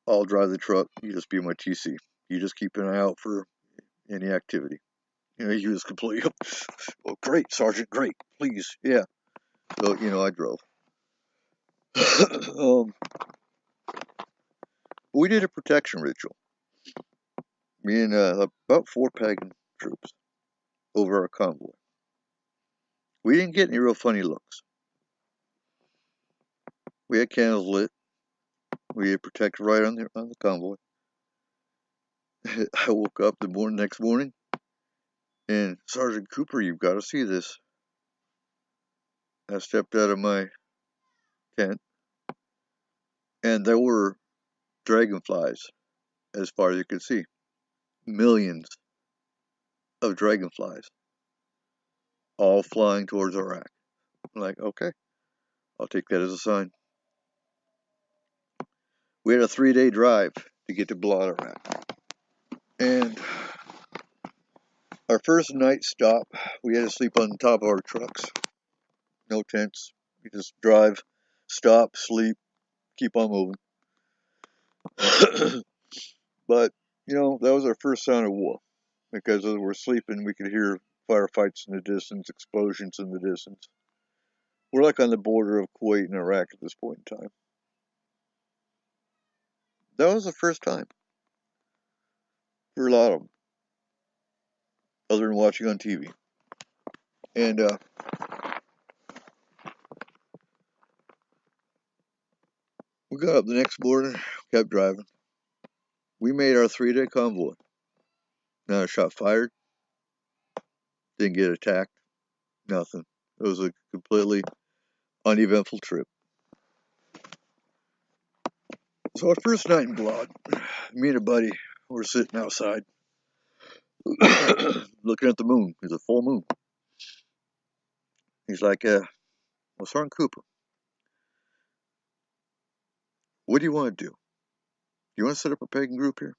[SPEAKER 6] I'll drive the truck. You just be my TC. You just keep an eye out for any activity. He was completely, oh, great, Sergeant, great, please, yeah. So, I drove. We did a protection ritual. Me and about 4 pagan troops over our convoy. We didn't get any real funny looks. We had candles lit. We had protected right on the convoy. I woke up the next morning, and Sergeant Cooper, you've got to see this. I stepped out of my tent, and there were dragonflies as far as you could see. Millions of dragonflies, all flying towards Iraq. I'm like, okay, I'll take that as a sign. We had a 3-day drive to get to Balad, Iraq. And our first night stop, we had to sleep on top of our trucks. No tents. We just drive, stop, sleep, keep on moving. But, that was our first sign of war. Because as we're sleeping, we could hear firefights in the distance, explosions in the distance. We're like on the border of Kuwait and Iraq at this point in time. That was the first time for a lot of them, other than watching on TV. And We got up the next morning, kept driving. We made our 3-day convoy. Not a shot fired. Didn't get attacked. Nothing. It was a completely uneventful trip. So our first night in Blog, me and a buddy were sitting outside looking at the moon. It was a full moon. He's like, well, Sergeant Cooper, what do you want to do? Do you want to set up a pagan group here?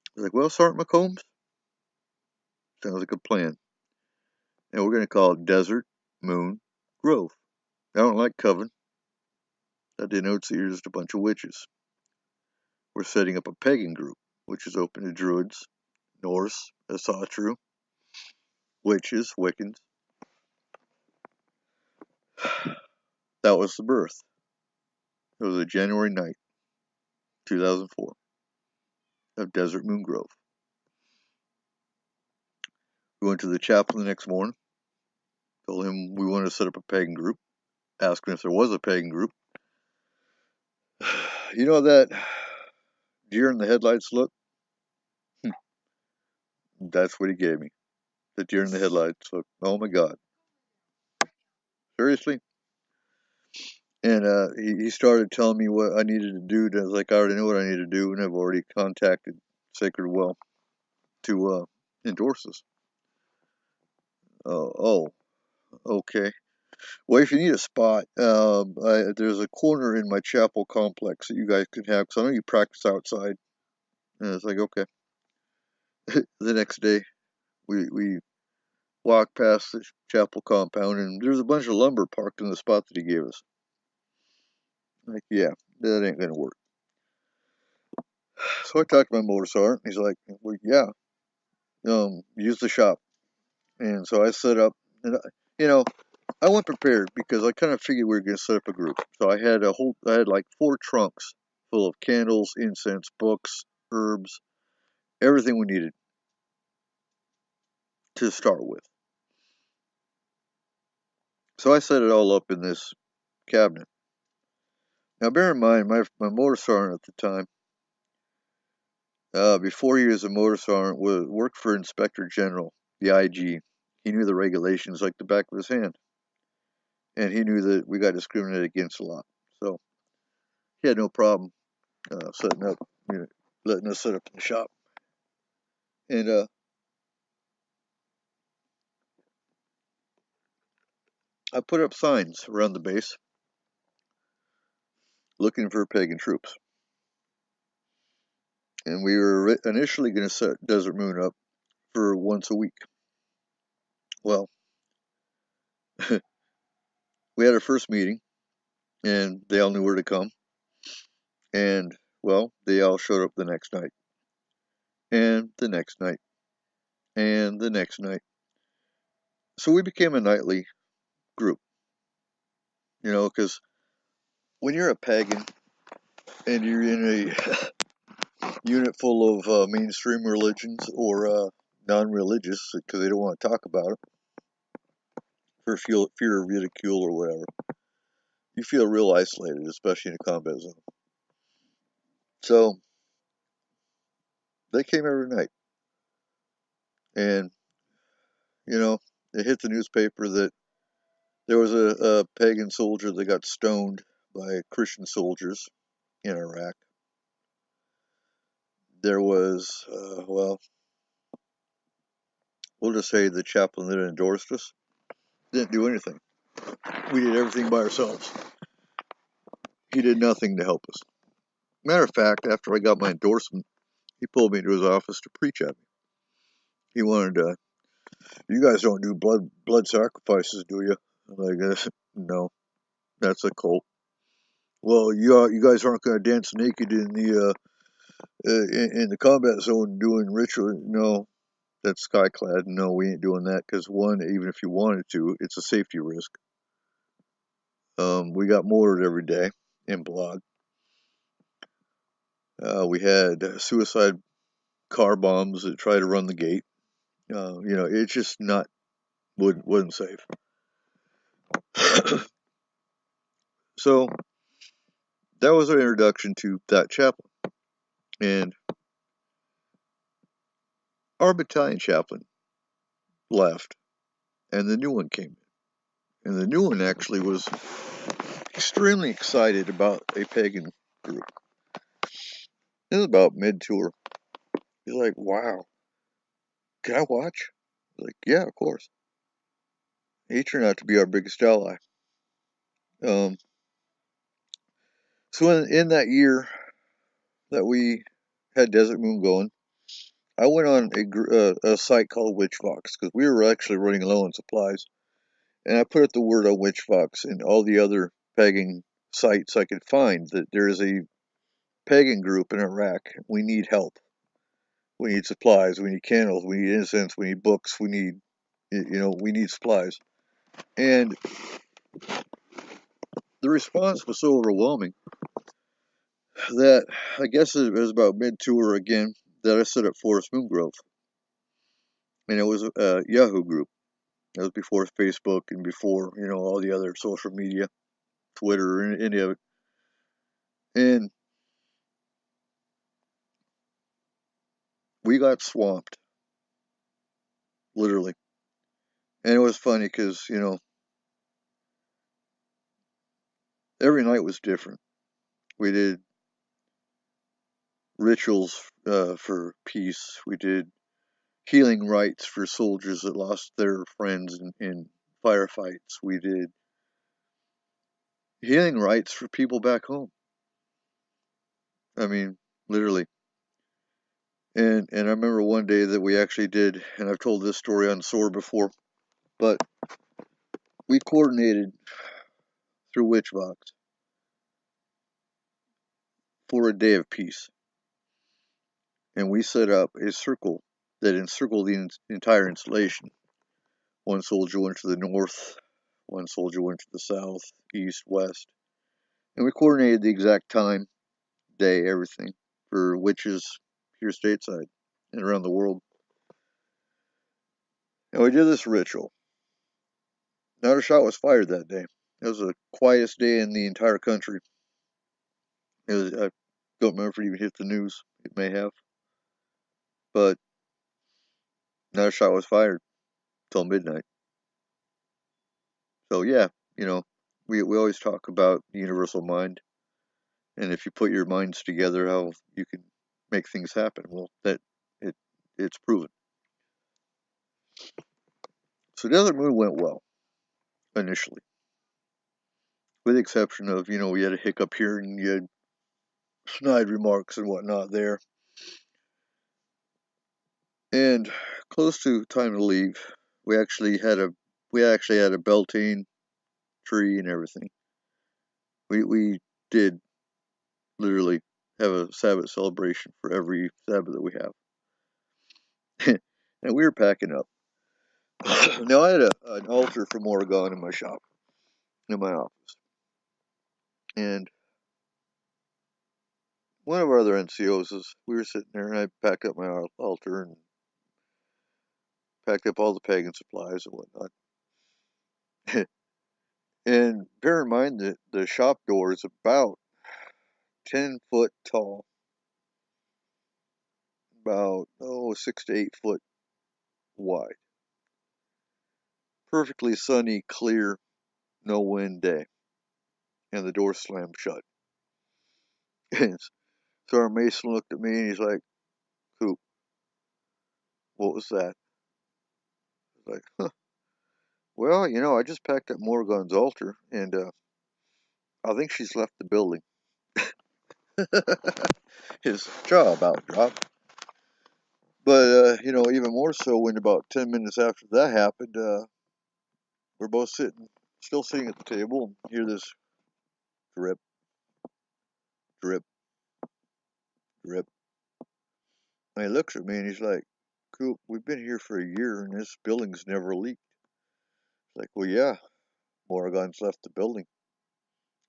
[SPEAKER 6] I was like, well, Sergeant McCombs, sounds like a plan. And we're going to call it Desert Moon Grove. I don't like coven. That denotes that you're just a bunch of witches. We're setting up a pagan group, which is open to Druids, Norse, Asatru, witches, Wiccans. That was the birth. It was a January night, 2004, of Desert Moon Grove. We went to the chaplain the next morning, told him we wanted to set up a pagan group, asked him if there was a pagan group. You know that deer in the headlights look? That's what he gave me. The deer in the headlights look. Oh my God. Seriously? And he started telling me what I needed to do. I was like, I already know what I need to do, and I've already contacted Sacred Well to endorse this. Oh, okay. Well, if you need a spot, there's a corner in my chapel complex that you guys can have, because I know you practice outside. And it's like, okay. The next day, we walked past the chapel compound, and there's a bunch of lumber parked in the spot that he gave us. Like, yeah, that ain't gonna work. So I talked to my motor sergeant. He's like, well, yeah, use the shop. And so I set up, and I went prepared because I kind of figured we were gonna set up a group. So I had like 4 trunks full of candles, incense, books, herbs, everything we needed to start with. So I set it all up in this cabinet. Now bear in mind, my motor sergeant at the time, before he was a motor sergeant, worked for Inspector General, the IG. He knew the regulations like the back of his hand. And he knew that we got discriminated against a lot. So he had no problem setting up, letting us set up in the shop. And I put up signs around the base looking for pagan troops. And we were initially going to set Desert Moon up for once a week. Well, we had our first meeting, and they all knew where to come. And, well, they all showed up the next night. And the next night. And the next night. So we became a nightly group. Because when you're a pagan and you're in a unit full of mainstream religions or non-religious, because they don't want to talk about it for fear of ridicule or whatever, you feel real isolated, especially in a combat zone. So they came every night, and it hit the newspaper that there was a pagan soldier that got stoned by Christian soldiers in Iraq. There was, we'll just say the chaplain that endorsed us didn't do anything. We did everything by ourselves. He did nothing to help us. Matter of fact, after I got my endorsement, he pulled me into his office to preach at me. He wanted to, you guys don't do blood sacrifices, do you? I'm like, no, that's a cult. Well, you guys aren't going to dance naked in the combat zone doing ritual. No, that's skyclad. No, we ain't doing that because one, even if you wanted to, it's a safety risk. We got mortared every day in Blog. We had suicide car bombs that try to run the gate. It's just wasn't safe. So that was our introduction to that chaplain. And our battalion chaplain left, and the new one came in. And the new one actually was extremely excited about a pagan group. It was about mid-tour. He's like, wow, can I watch? I was like, yeah, of course. He turned out to be our biggest ally. So in that year that we had Desert Moon going, I went on a site called Witchfox because we were actually running low on supplies. And I put up the word on Witchfox and all the other pagan sites I could find that there is a pagan group in Iraq. We need help. We need supplies. We need candles. We need incense. We need books. We need, we need supplies. And the response was so overwhelming that I guess it was about mid-tour again that I set up Forest Moon Grove. And it was a Yahoo group. That was before Facebook and before, all the other social media, Twitter, or any of it. And we got swamped, literally. And it was funny because, every night was different. We did rituals for peace. We did healing rites for soldiers that lost their friends in firefights. We did healing rites for people back home. I mean, literally. And I remember one day that we actually did, and I've told this story on SOAR before, but we coordinated through Witchbox for a day of peace. And we set up a circle that encircled the entire installation. One soldier went to the north, one soldier went to the south, east, west. And we coordinated the exact time, day, everything for witches here stateside and around the world. And we did this ritual. Not a shot was fired that day. It was the quietest day in the entire country. I don't remember if it even hit the news. It may have. But not a shot was fired till midnight. So yeah, we always talk about the universal mind. And if you put your minds together, how you can make things happen. Well, it's proven. So Desert Moon went well, initially. With the exception of, we had a hiccup here and you had snide remarks and whatnot there. And close to time to leave, we actually had a Beltane tree and everything. We did literally have a Sabbath celebration for every Sabbath that we have. And we were packing up. Now I had an altar for Morrigan in my shop, in my office. And one of our other NCOs we were sitting there and I packed up my altar and packed up all the pagan supplies and whatnot. And bear in mind that the shop door is about 10 foot tall, about 6 to 8 foot wide. Perfectly sunny, clear, no wind day, and the door slammed shut. So our mason looked at me and he's like, "Coop, what was that?" I was like, "Huh. Well, I just packed up Morrigan's altar, and I think she's left the building." His jaw about dropped. But, even more so when about 10 minutes after that happened, we're both still sitting at the table, and hear this drip, drip, drip. And he looks at me and he's like, "Coop, we've been here for a year and this building's never leaked." It's like, "Well, yeah, Morrigan's left the building.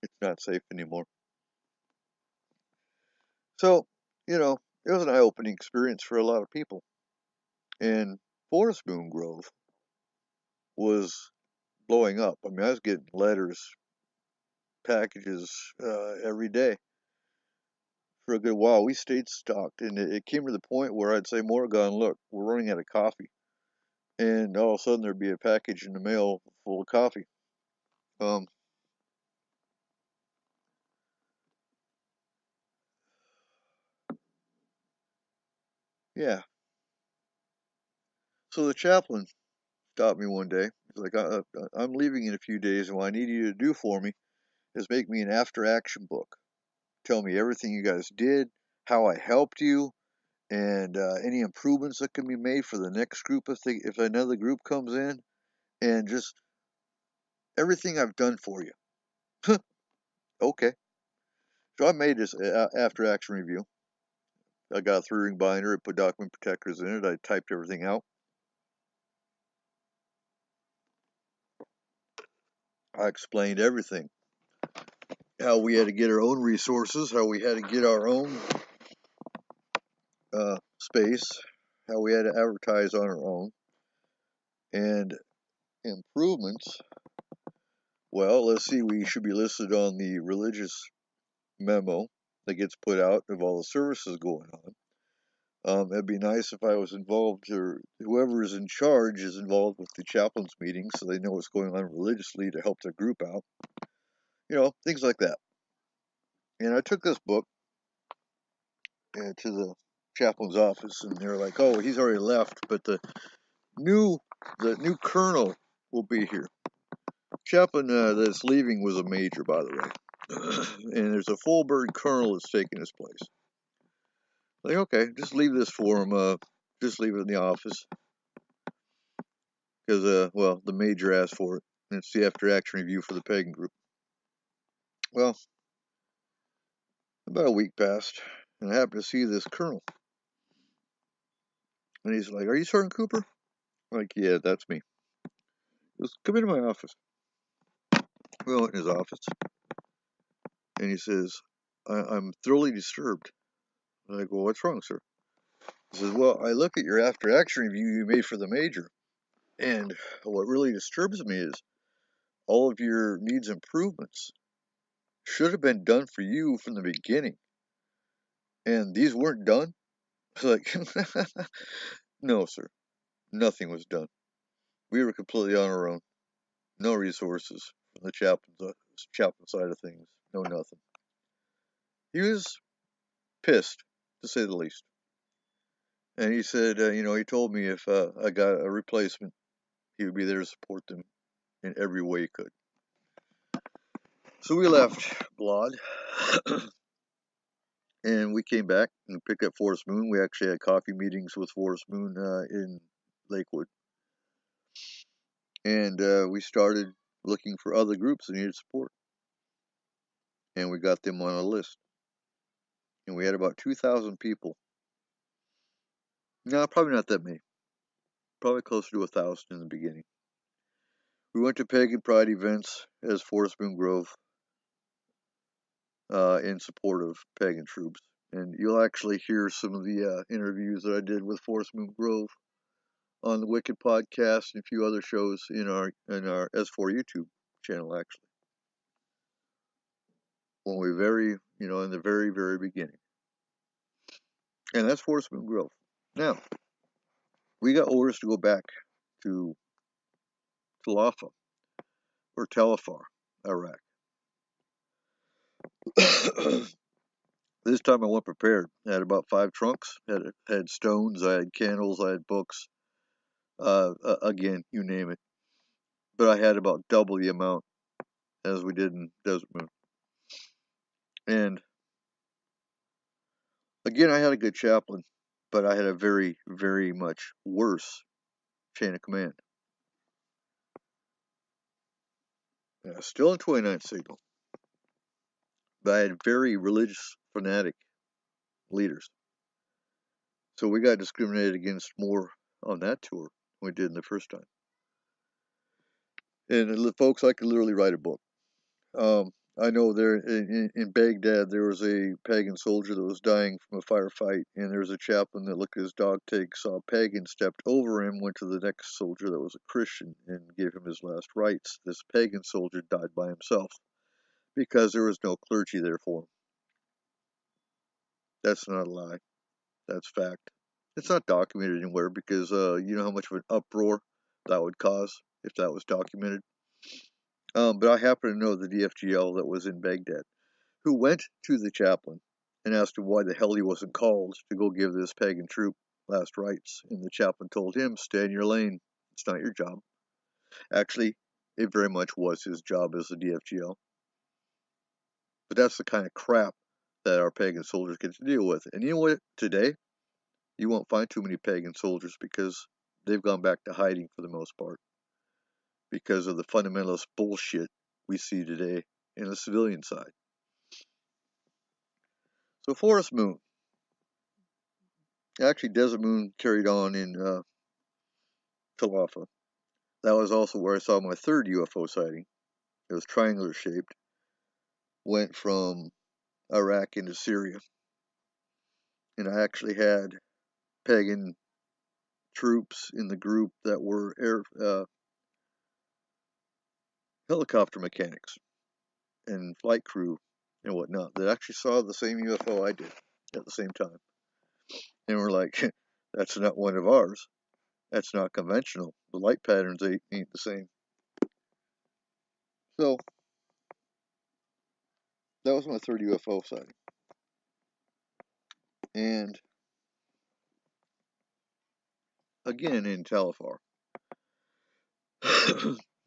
[SPEAKER 6] It's not safe anymore." So, it was an eye-opening experience for a lot of people. And Forest Moon Grove was blowing up. I mean, I was getting letters packages every day. For a good while, we stayed stocked, and it came to the point where I'd say, Morgan, look, we're running out of coffee. And all of a sudden, there'd be a package in the mail full of coffee. Yeah. So the chaplain stopped me one day. He's like, I'm leaving in a few days, and what I need you to do for me is make me an after-action book. Tell me everything you guys did, how I helped you, and any improvements that can be made for the next group if another group comes in, and just everything I've done for you. Okay. So I made this after-action review. I got a 3-ring binder. I put document protectors in it. I typed everything out. I explained everything. How we had to get our own resources, how we had to get our own space, how we had to advertise on our own, and improvements. Well, let's see, we should be listed on the religious memo that gets put out of all the services going on. It'd be nice if I was involved, or whoever is in charge is involved with the chaplain's meetings so they know what's going on religiously to help their group out. Things like that. And I took this book to the chaplain's office, and they're like, "Oh, he's already left, but the new colonel will be here." Chaplain that's leaving was a major, by the way, and there's a full bird colonel that's taking his place. Like, okay, just leave this for him. Just leave it in the office because, the major asked for it, and it's the after-action review for the pagan group. Well, about a week passed, and I happened to see this colonel, and he's like, "Are you Sergeant Cooper?" I'm like, "Yeah, that's me." He goes, "Come into my office." We went in his office, and he says, I'm thoroughly disturbed. I'm like, "Well, what's wrong, sir?" He says, "Well, I look at your after-action review you made for the major, and what really disturbs me is all of your needs improvements should have been done for you from the beginning, and these weren't done." I was like, "No, sir, nothing was done. We were completely on our own. No resources from the chaplain side of things. No nothing." He was pissed, to say the least. And he said, he told me if I got a replacement, he would be there to support them in every way he could. So we left Blod, and we came back and picked up Forest Moon. We actually had coffee meetings with Forest Moon in Lakewood. And we started looking for other groups that needed support. And we got them on a list. And we had about 2,000 people. No, probably not that many. Probably closer to 1,000 in the beginning. We went to Pagan Pride events as Forest Moon Grove in support of Pagan troops. And you'll actually hear some of the interviews that I did with Forest Moon Grove on the Wicked podcast and a few other shows in our S4 YouTube channel, actually. When we in the very, very beginning. And that's Forest Moon Grove. Now, we got orders to go back to Talifa, or Telfar, Iraq. This time I went prepared. I had about 5 trunks. Had stones, I had candles, I had books. Again, you name it. But I had about double the amount as we did in Desert Moon. And again, I had a good chaplain, but I had a very, very much worse chain of command. Still in 29th Signal, but I had very religious, fanatic leaders. So we got discriminated against more on that tour than we did in the first time. And folks, I could literally write a book. I know there in Baghdad there was a pagan soldier that was dying from a firefight, and there was a chaplain that looked at his dog tag, saw a pagan, stepped over him, went to the next soldier that was a Christian, and gave him his last rites. This pagan soldier died by himself because there was no clergy there for them. That's not a lie. That's fact. It's not documented anywhere because you know how much of an uproar that would cause if that was documented. But I happen to know the DFGL that was in Baghdad, who went to the chaplain and asked him why the hell he wasn't called to go give this pagan troop last rites. And the chaplain told him, stay in your lane. It's not your job. Actually, it very much was his job as a DFGL. But that's the kind of crap that our pagan soldiers get to deal with. And you know what? Today, you won't find too many pagan soldiers because they've gone back to hiding for the most part because of the fundamentalist bullshit we see today in the civilian side. So Forest Moon. Actually, Desert Moon carried on in Talofa. That was also where I saw my third UFO sighting. It was triangular shaped. Went from Iraq into Syria. And I actually had pagan troops in the group that were helicopter mechanics and flight crew and whatnot that actually saw the same UFO I did at the same time. And we're like, that's not one of ours. That's not conventional. The light patterns ain't the same. So, that was my third UFO sighting. And, again in Talifar.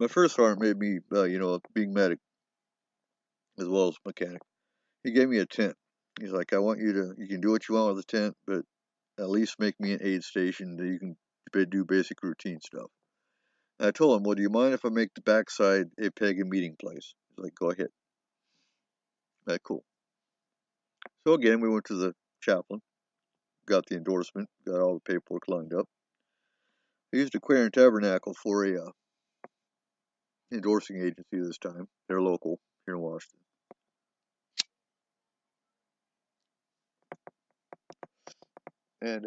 [SPEAKER 6] My first sergeant made me, being medic as well as mechanic. He gave me a tent. He's like, I want you can do what you want with the tent, but at least make me an aid station that you can do basic routine stuff. And I told him, well, do you mind if I make the backside a pagan meeting place? He's like, go ahead. That cool. So again, we went to the chaplain, got the endorsement, got all the paperwork lined up. I used Aquarian Tabernacle for a endorsing agency this time. They're local here in Washington. And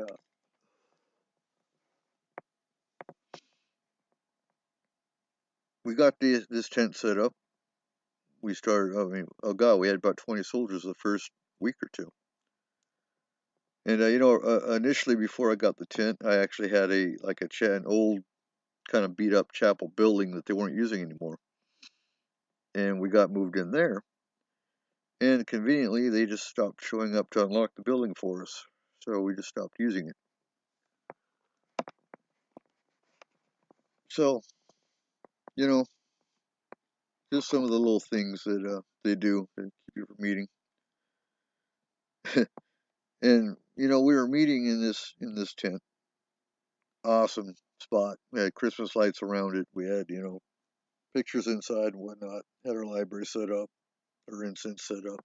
[SPEAKER 6] we got this tent set up. We started, we had about 20 soldiers the first week or two. And, initially before I got the tent, I actually had an old kind of beat up chapel building that they weren't using anymore. And we got moved in there. And conveniently, they just stopped showing up to unlock the building for us. So we just stopped using it. So, just some of the little things that they do to keep you from meeting. And, we were meeting in this tent. Awesome spot. We had Christmas lights around it. We had, pictures inside and whatnot. Had our library set up, our incense set up.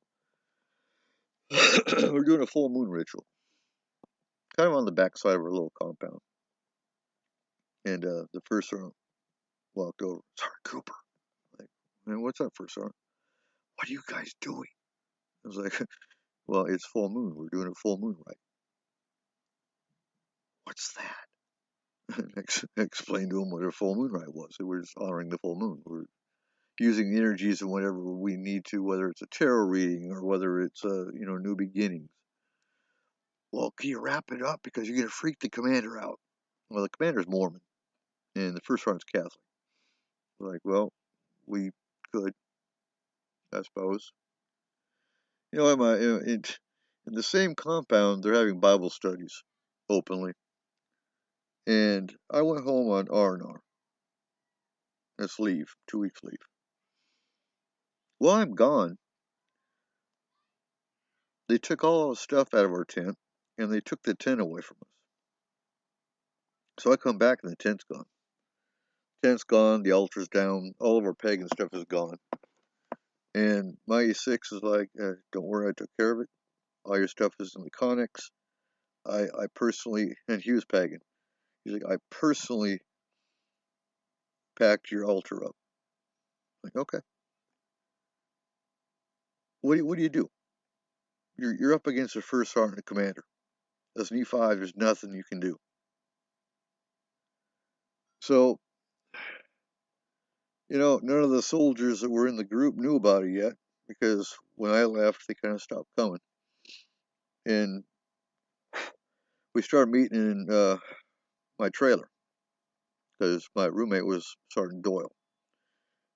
[SPEAKER 6] We're doing a full moon ritual. Kind of on the back side of our little compound. And the first sergeant walked over. Sergeant Cooper. Like, man, what's up, first sergeant? What are you guys doing? I was like, well, it's full moon. We're doing a full moon rite. What's that? Explained to him what a full moon rite was. We're just honoring the full moon. We're using the energies of whatever we need to, whether it's a tarot reading or whether it's new beginnings. Well, can you wrap it up because you're gonna freak the commander out? Well, the commander's Mormon, and the first sergeant's Catholic. We're like, well, we could, I suppose. In the same compound, they're having Bible studies openly, and I went home on R&R. That's leave, 2 weeks leave. While I'm gone, they took all the stuff out of our tent, and they took the tent away from us. So I come back and the tent's gone. Tent's gone, the altar's down, all of our pagan stuff is gone. And my E6 is like, don't worry, I took care of it. All your stuff is in the Connex. I personally, and he was pagan. He's like, I personally packed your altar up. I'm like, okay. What do you do? You're up against the first sergeant commander. As an E5, there's nothing you can do. So, none of the soldiers that were in the group knew about it yet. because when I left, they kind of stopped coming. And we started meeting in my trailer because my roommate was Sergeant Doyle,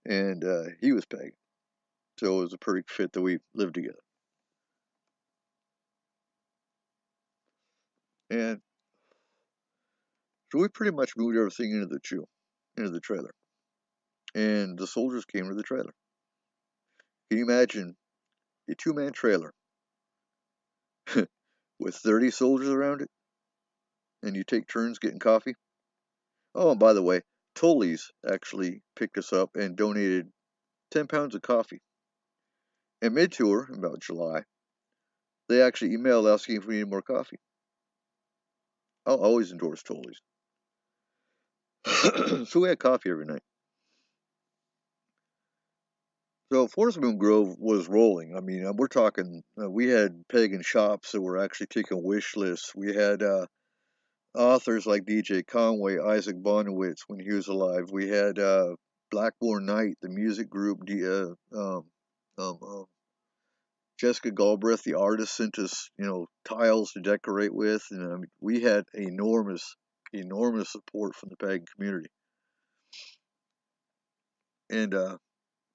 [SPEAKER 6] and he was pagan. So it was a perfect fit that we lived together. And so we pretty much moved everything into the trailer. And the soldiers came to the trailer. Can you imagine a 2-man trailer with 30 soldiers around it? And you take turns getting coffee? Oh, and by the way, Tully's actually picked us up and donated 10 pounds of coffee. And mid-tour, about July, they actually emailed asking if we needed more coffee. I'll always endorse Tully's. So we had coffee every night. So Forest Moon Grove was rolling. I mean, we're talking, we had pagan shops that were actually taking wish lists. We had authors like DJ Conway, Isaac Bonowitz when he was alive. We had Blackmore Night, the music group. Jessica Galbraith, the artist, sent us, tiles to decorate with, and I mean, we had enormous support from the pagan community. And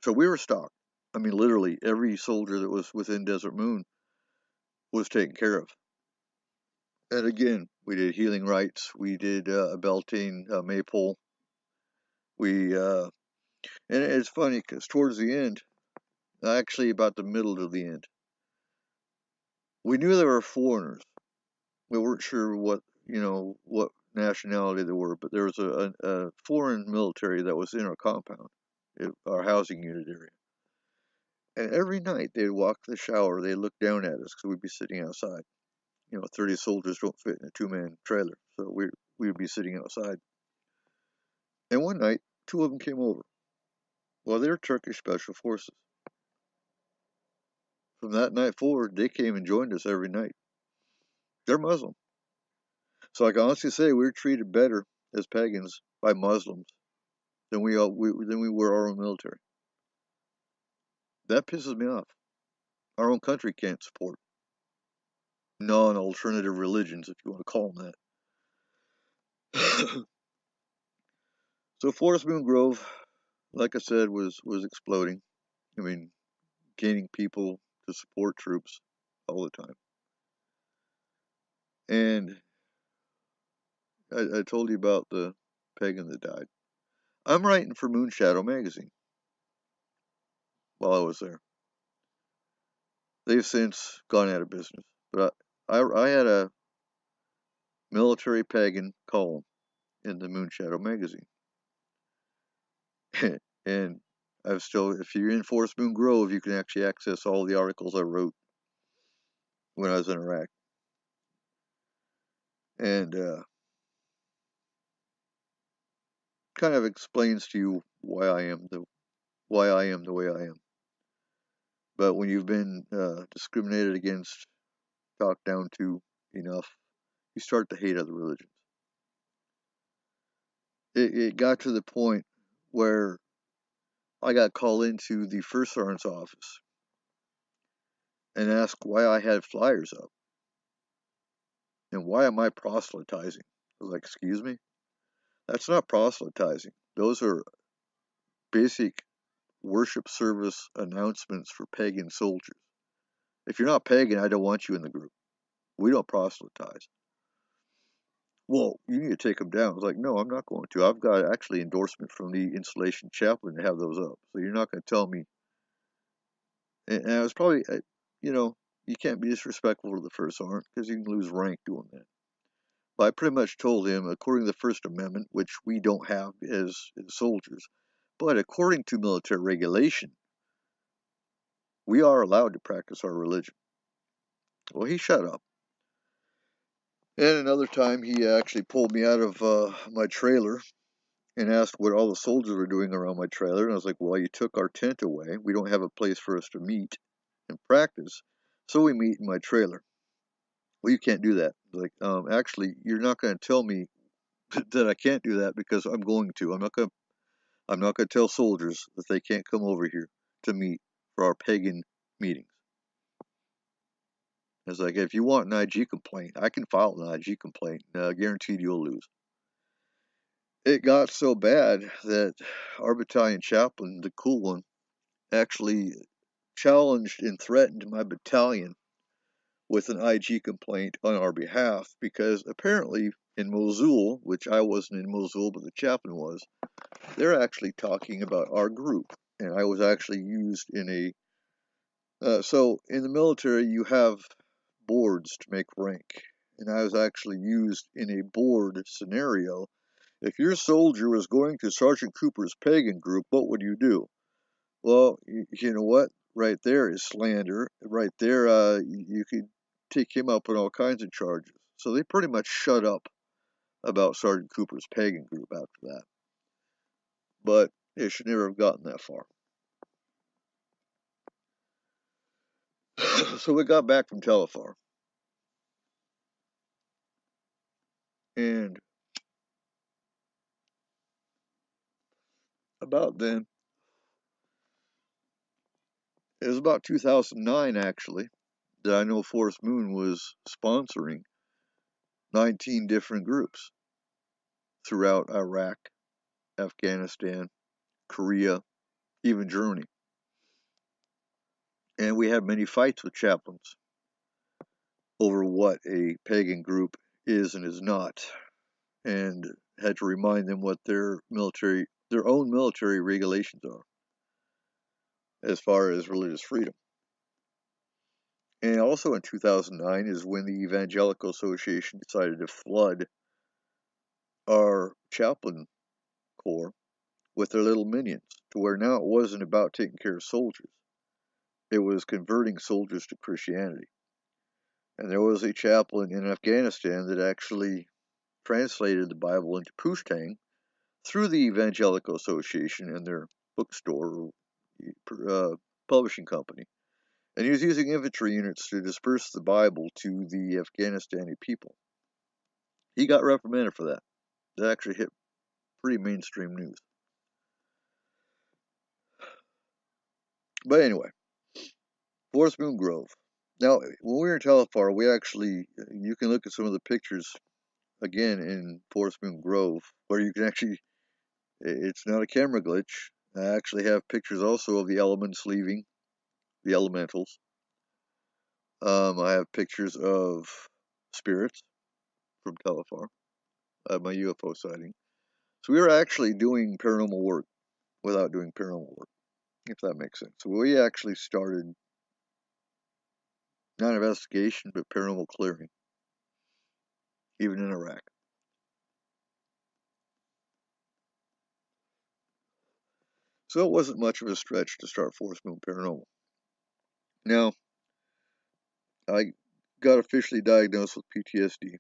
[SPEAKER 6] so we were stocked. I mean, literally every soldier that was within Desert Moon was taken care of. And again, we did healing rites. We did a Beltane maypole. And it's funny because towards the end, actually about the middle of the end, we knew there were foreigners. We weren't sure what nationality they were, but there was a foreign military that was in our compound, our housing unit area. And every night they'd walk to the shower, they'd look down at us because we'd be sitting outside. 30 soldiers don't fit in a 2-man trailer, so we'd be sitting outside. And one night, 2 of them came over. Well, they're Turkish Special Forces. From that night forward, they came and joined us every night. They're Muslim. So I can honestly say we were treated better as pagans by Muslims than we were our own military. That pisses me off. Our own country can't support non-alternative religions, if you want to call them that. So Forest Moon Grove, like I said, was exploding. I mean, gaining people to support troops all the time. And I told you about the pagan that died. I'm writing for Moonshadow magazine while I was there. They've since gone out of business. But I had a military pagan column in the Moonshadow magazine. And if you're in Forest Moon Grove, you can actually access all the articles I wrote when I was in Iraq. And kind of explains to you why I am the way I am. But when you've been discriminated against, talked down to enough, you start to hate other religions. It got to the point where I got called into the first sergeant's office and asked why I had flyers up and why am I proselytizing. I was like, excuse me? That's not proselytizing. Those are basic worship service announcements for pagan soldiers. If you're not pagan, I don't want you in the group. We don't proselytize. Well, you need to take them down. I was like, no, I'm not going to. I've got actually endorsement from the installation chaplain to have those up. So you're not going to tell me. And I was probably, you can't be disrespectful to the first sergeant because you can lose rank doing that. But I pretty much told him, according to the First Amendment, which we don't have as soldiers, but according to military regulation, we are allowed to practice our religion. Well, he shut up. And another time, he actually pulled me out of my trailer and asked what all the soldiers were doing around my trailer. And I was like, well, you took our tent away. We don't have a place for us to meet and practice. So we meet in my trailer. Well, you can't do that. Like, actually, you're not going to tell me that I can't do that because I'm going to. I'm not going to tell soldiers that they can't come over here to meet for our pagan meetings. It's like, if you want an IG complaint, I can file an IG complaint. Guaranteed you'll lose. It got so bad that our battalion chaplain, the cool one, actually challenged and threatened my battalion with an IG complaint on our behalf, because apparently in Mosul, which I wasn't in Mosul, but the chaplain was, they're actually talking about our group. And I was actually used in a... so in the military, you have boards to make rank. And I was actually used in a board scenario. If your soldier was going to Sergeant Cooper's pagan group, what would you do? Well, you know what? Right there is slander. Right there, you could take him up on all kinds of charges. So they pretty much shut up about Sergeant Cooper's pagan group after that. But it should never have gotten that far. So we got back from Telefar. And about then, it was about 2009 actually, that I know Forest Moon was sponsoring 19 different groups throughout Iraq, Afghanistan, Korea, even Germany. And we had many fights with chaplains over what a pagan group is and is not, and had to remind them what their own military regulations are as far as religious freedom. And also in 2009 is when the Evangelical Association decided to flood our chaplain corps with their little minions, to where now it wasn't about taking care of soldiers. It was converting soldiers to Christianity. And there was a chaplain in Afghanistan that actually translated the Bible into Pushtang through the Evangelical Association and their bookstore or publishing company. And he was using infantry units to disperse the Bible to the Afghanistani people. He got reprimanded for that. That actually hit pretty mainstream news. But anyway, Forest Moon Grove. Now, when we were in Telefar, you can look at some of the pictures again in Forest Moon Grove, where you can actually, it's not a camera glitch. I actually have pictures also of the elements leaving, the elementals. I have pictures of spirits from Telefar, my UFO sighting. So we were actually doing paranormal work without doing paranormal work, if that makes sense. So we actually started not investigation, but paranormal clearing, even in Iraq. So it wasn't much of a stretch to start Forest Moon Paranormal. Now, I got officially diagnosed with PTSD.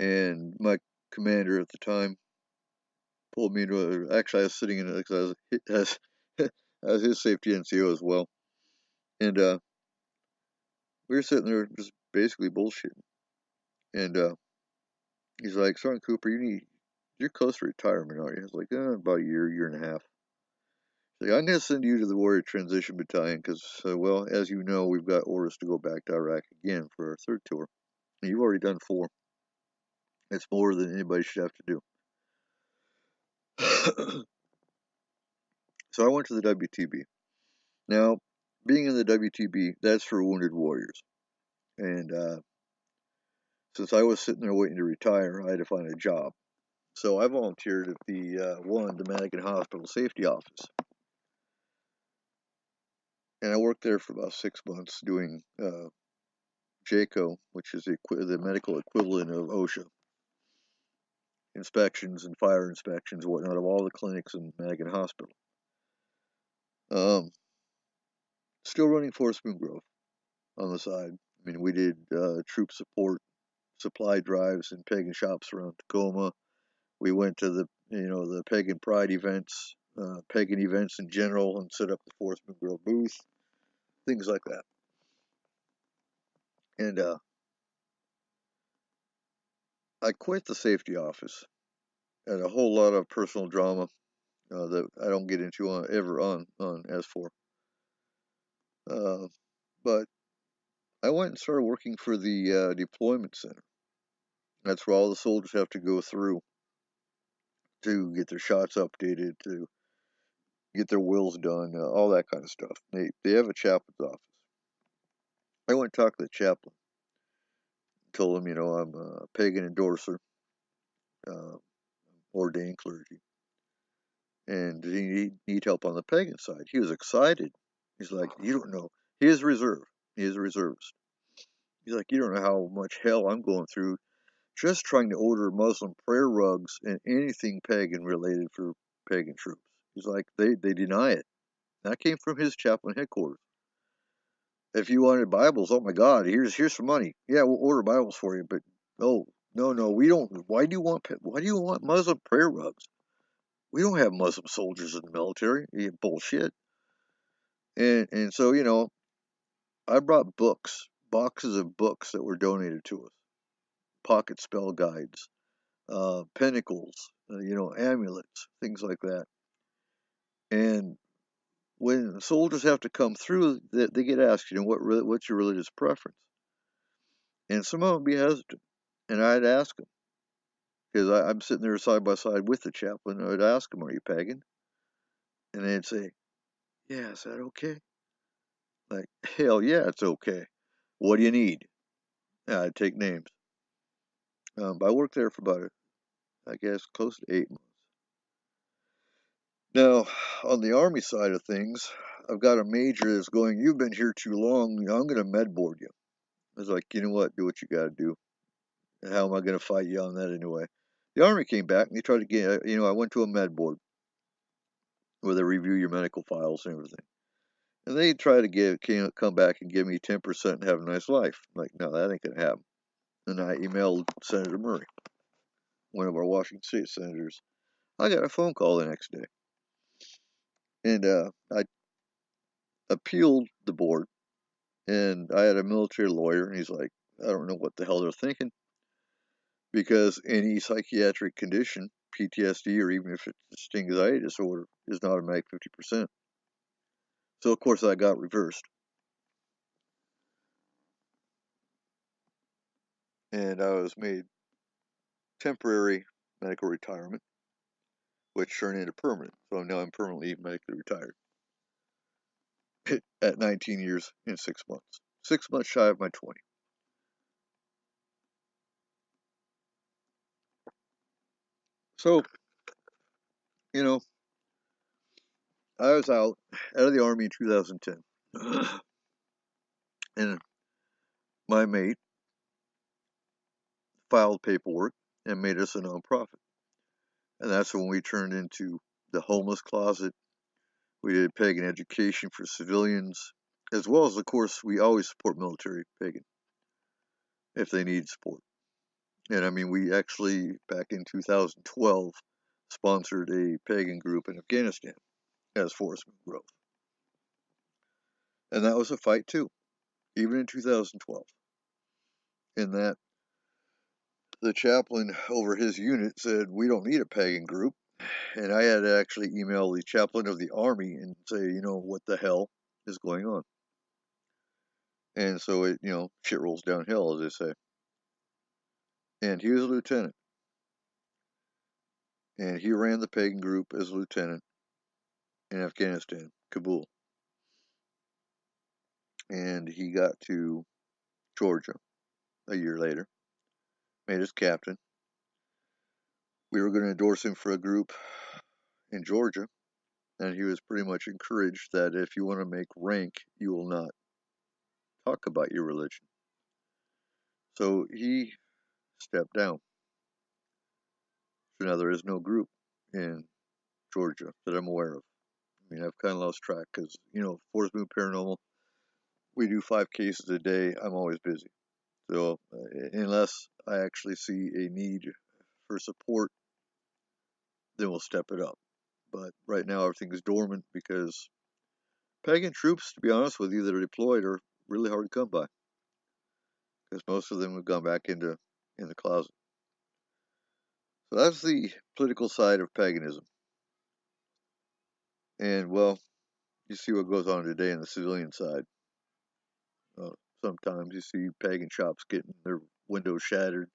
[SPEAKER 6] And my commander at the time pulled me into actually I was sitting in it because I was his safety NCO as well. And we were sitting there just basically bullshitting. And he's like, Sergeant Cooper, you're close to retirement, aren't you? I was like, about a year and a half. He's like, I'm going to send you to the Warrior Transition Battalion because, well, as you know, we've got orders to go back to Iraq again for our third tour. And you've already done 4. It's more than anybody should have to do. So I went to the WTB. Now, being in the WTB, that's for wounded warriors. And since I was sitting there waiting to retire, I had to find a job. So I volunteered at the Madigan Hospital Safety Office. And I worked there for about 6 months doing JACO, which is the medical equivalent of OSHA. Inspections and fire inspections and whatnot of all the clinics in Madigan Hospital. Still running Forest Moon Grove on the side. I mean, we did troop support, supply drives in pagan shops around Tacoma. We went to the pagan pride events, pagan events in general, and set up the Forest Moon Grove booth, things like that. And I quit the safety office. Had a whole lot of personal drama that I don't get into ever on S4. But I went and started working for the deployment center. That's where all the soldiers have to go through to get their shots updated, to get their wills done, all that kind of stuff. They have a chaplain's office. I went and talked to the chaplain, told him, I'm a pagan endorser, ordained clergy, and did he need help on the pagan side? He was excited. He's like, you don't know. He is reserve. He is a reservist. He's like, you don't know how much hell I'm going through just trying to order Muslim prayer rugs and anything pagan related for pagan troops. He's like, they deny it. That came from his chaplain headquarters. If you wanted Bibles, oh my God, here's some money. Yeah, we'll order Bibles for you, but no, we don't. Why do you want Muslim prayer rugs? We don't have Muslim soldiers in the military. Yeah, bullshit. And so I brought boxes of books that were donated to us, pocket spell guides, pinnacles, amulets, things like that. And when soldiers have to come through, they get asked, what's your religious preference? And some of them be hesitant. And I'd ask them, because I'm sitting there side by side with the chaplain. I'd ask them, are you pagan? And they'd say, yeah, is that okay? Like, hell yeah, it's okay. What do you need? Yeah, I'd take names. But I worked there for about, I guess, close to 8 months. Now, on the Army side of things, I've got a major that's going, you've been here too long, I'm going to med board you. I was like, you know what, do what you got to do. And how am I going to fight you on that anyway? The Army came back and they tried to get, I went to a med board where they review your medical files and everything. And they try to come back and give me 10% and have a nice life. I'm like, no, that ain't going to happen. And I emailed Senator Murray, one of our Washington State senators. I got a phone call the next day. And I appealed the board. And I had a military lawyer, and he's like, I don't know what the hell they're thinking. Because any psychiatric condition, PTSD, or even if it's distinct anxiety disorder, is an automatic 50%. So, of course, I got reversed. And I was made temporary medical retirement, which turned into permanent. So now I'm permanently medically retired at 19 years and 6 months. 6 months shy of my 20. So, I was out of the Army in 2010. And my mate filed paperwork and made us a nonprofit. And that's when we turned into the homeless closet. We did pagan education for civilians, as well as, of course, we always support military pagan if they need support. And I mean, we actually, back in 2012, sponsored a pagan group in Afghanistan as Forest Moon Growth. And that was a fight too, even in 2012. In that the chaplain over his unit said, we don't need a pagan group. And I had to actually email the chaplain of the Army and say, what the hell is going on? And so it, shit rolls downhill, as they say. And he was a lieutenant. And he ran the pagan group as a lieutenant in Afghanistan, Kabul. And he got to Georgia a year later, made us captain. We were going to endorse him for a group in Georgia, and he was pretty much encouraged that if you want to make rank, you will not talk about your religion. So he stepped down. So now there is no group in Georgia that I'm aware of. I mean, I've kind of lost track because, Forest Moon Paranormal, we do 5 cases a day. I'm always busy. So unless I actually see a need for support, then we'll step it up. But right now everything is dormant because pagan troops, to be honest with you, that are deployed are really hard to come by. Because most of them have gone back in the closet. So that's the political side of paganism. And, well, you see what goes on today on the civilian side. Sometimes you see pagan shops getting their windows shattered.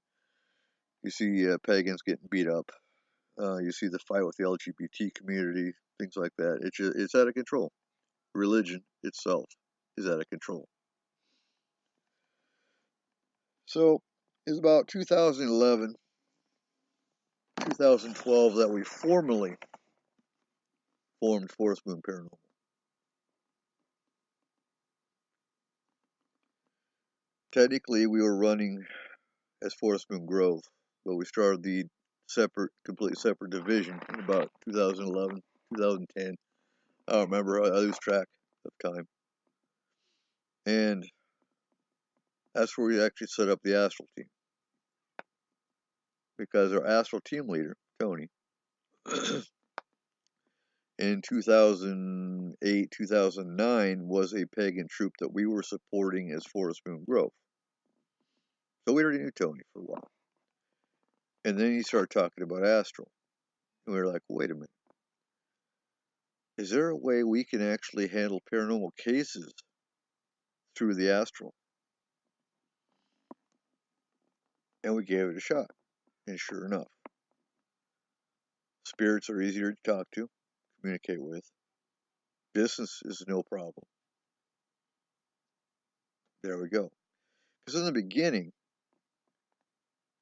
[SPEAKER 6] You see pagans getting beat up. You see the fight with the LGBT community, things like that. It's out of control. Religion itself is out of control. So it's about 2011, 2012 that we formally formed Forest Moon Paranormal. Technically, we were running as Forest Moon Grove, but we started the completely separate division in about 2011, 2010. I don't remember. I lose track of time. And that's where we actually set up the Astral team. Because our Astral team leader, Tony, in 2008, 2009 was a pagan troop that we were supporting as Forest Moon Grove. So we already knew Tony for a while. And then he started talking about Astral. And we were like, wait a minute. Is there a way we can actually handle paranormal cases through the Astral? And we gave it a shot. And sure enough, spirits are easier to talk to, communicate with. Business is no problem. There we go. Because in the beginning,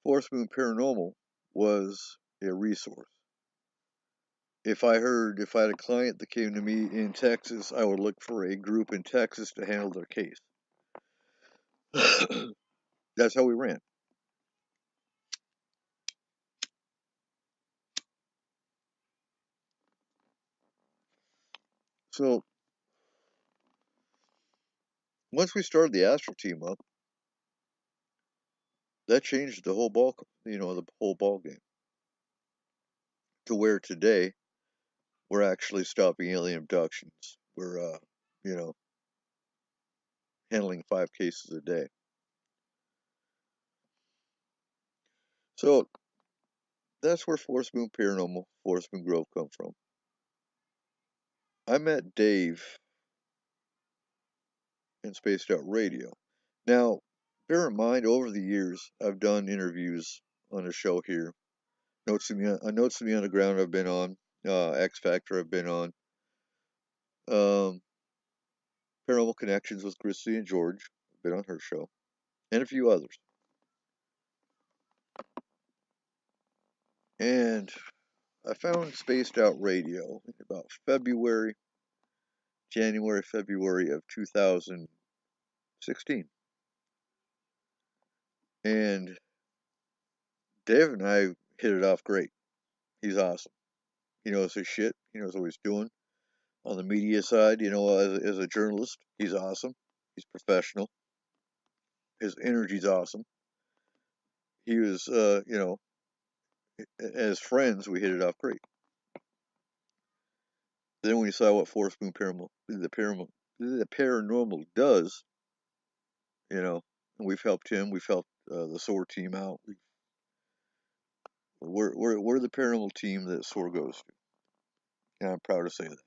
[SPEAKER 6] Forest Moon Paranormal was a resource. If I had a client that came to me in Texas, I would look for a group in Texas to handle their case. That's how we ran. So once we started the Astral team up, that changed the whole ball game. To where today we're actually stopping alien abductions. We're handling 5 cases a day. So that's where Forest Moon Paranormal, Forest Moon Grove come from. I met Dave in Spaced Out Radio. Now, bear in mind, over the years, I've done interviews on the show here. Notes in the Underground I've been on. X Factor I've been on. Paranormal Connections with Christy and George. I've been on her show. And a few others. And I found Spaced Out Radio in about January, February of 2016. And Dave and I hit it off great. He's awesome. He knows his shit. He knows what he's doing. On the media side, as a journalist, he's awesome. He's professional. His energy's awesome. He was, as friends, we hit it off great. Then when you saw what Forest Moon the paranormal does, and we've helped him. We've helped the SOAR team out. We're the paranormal team that SOAR goes to, and I'm proud to say that.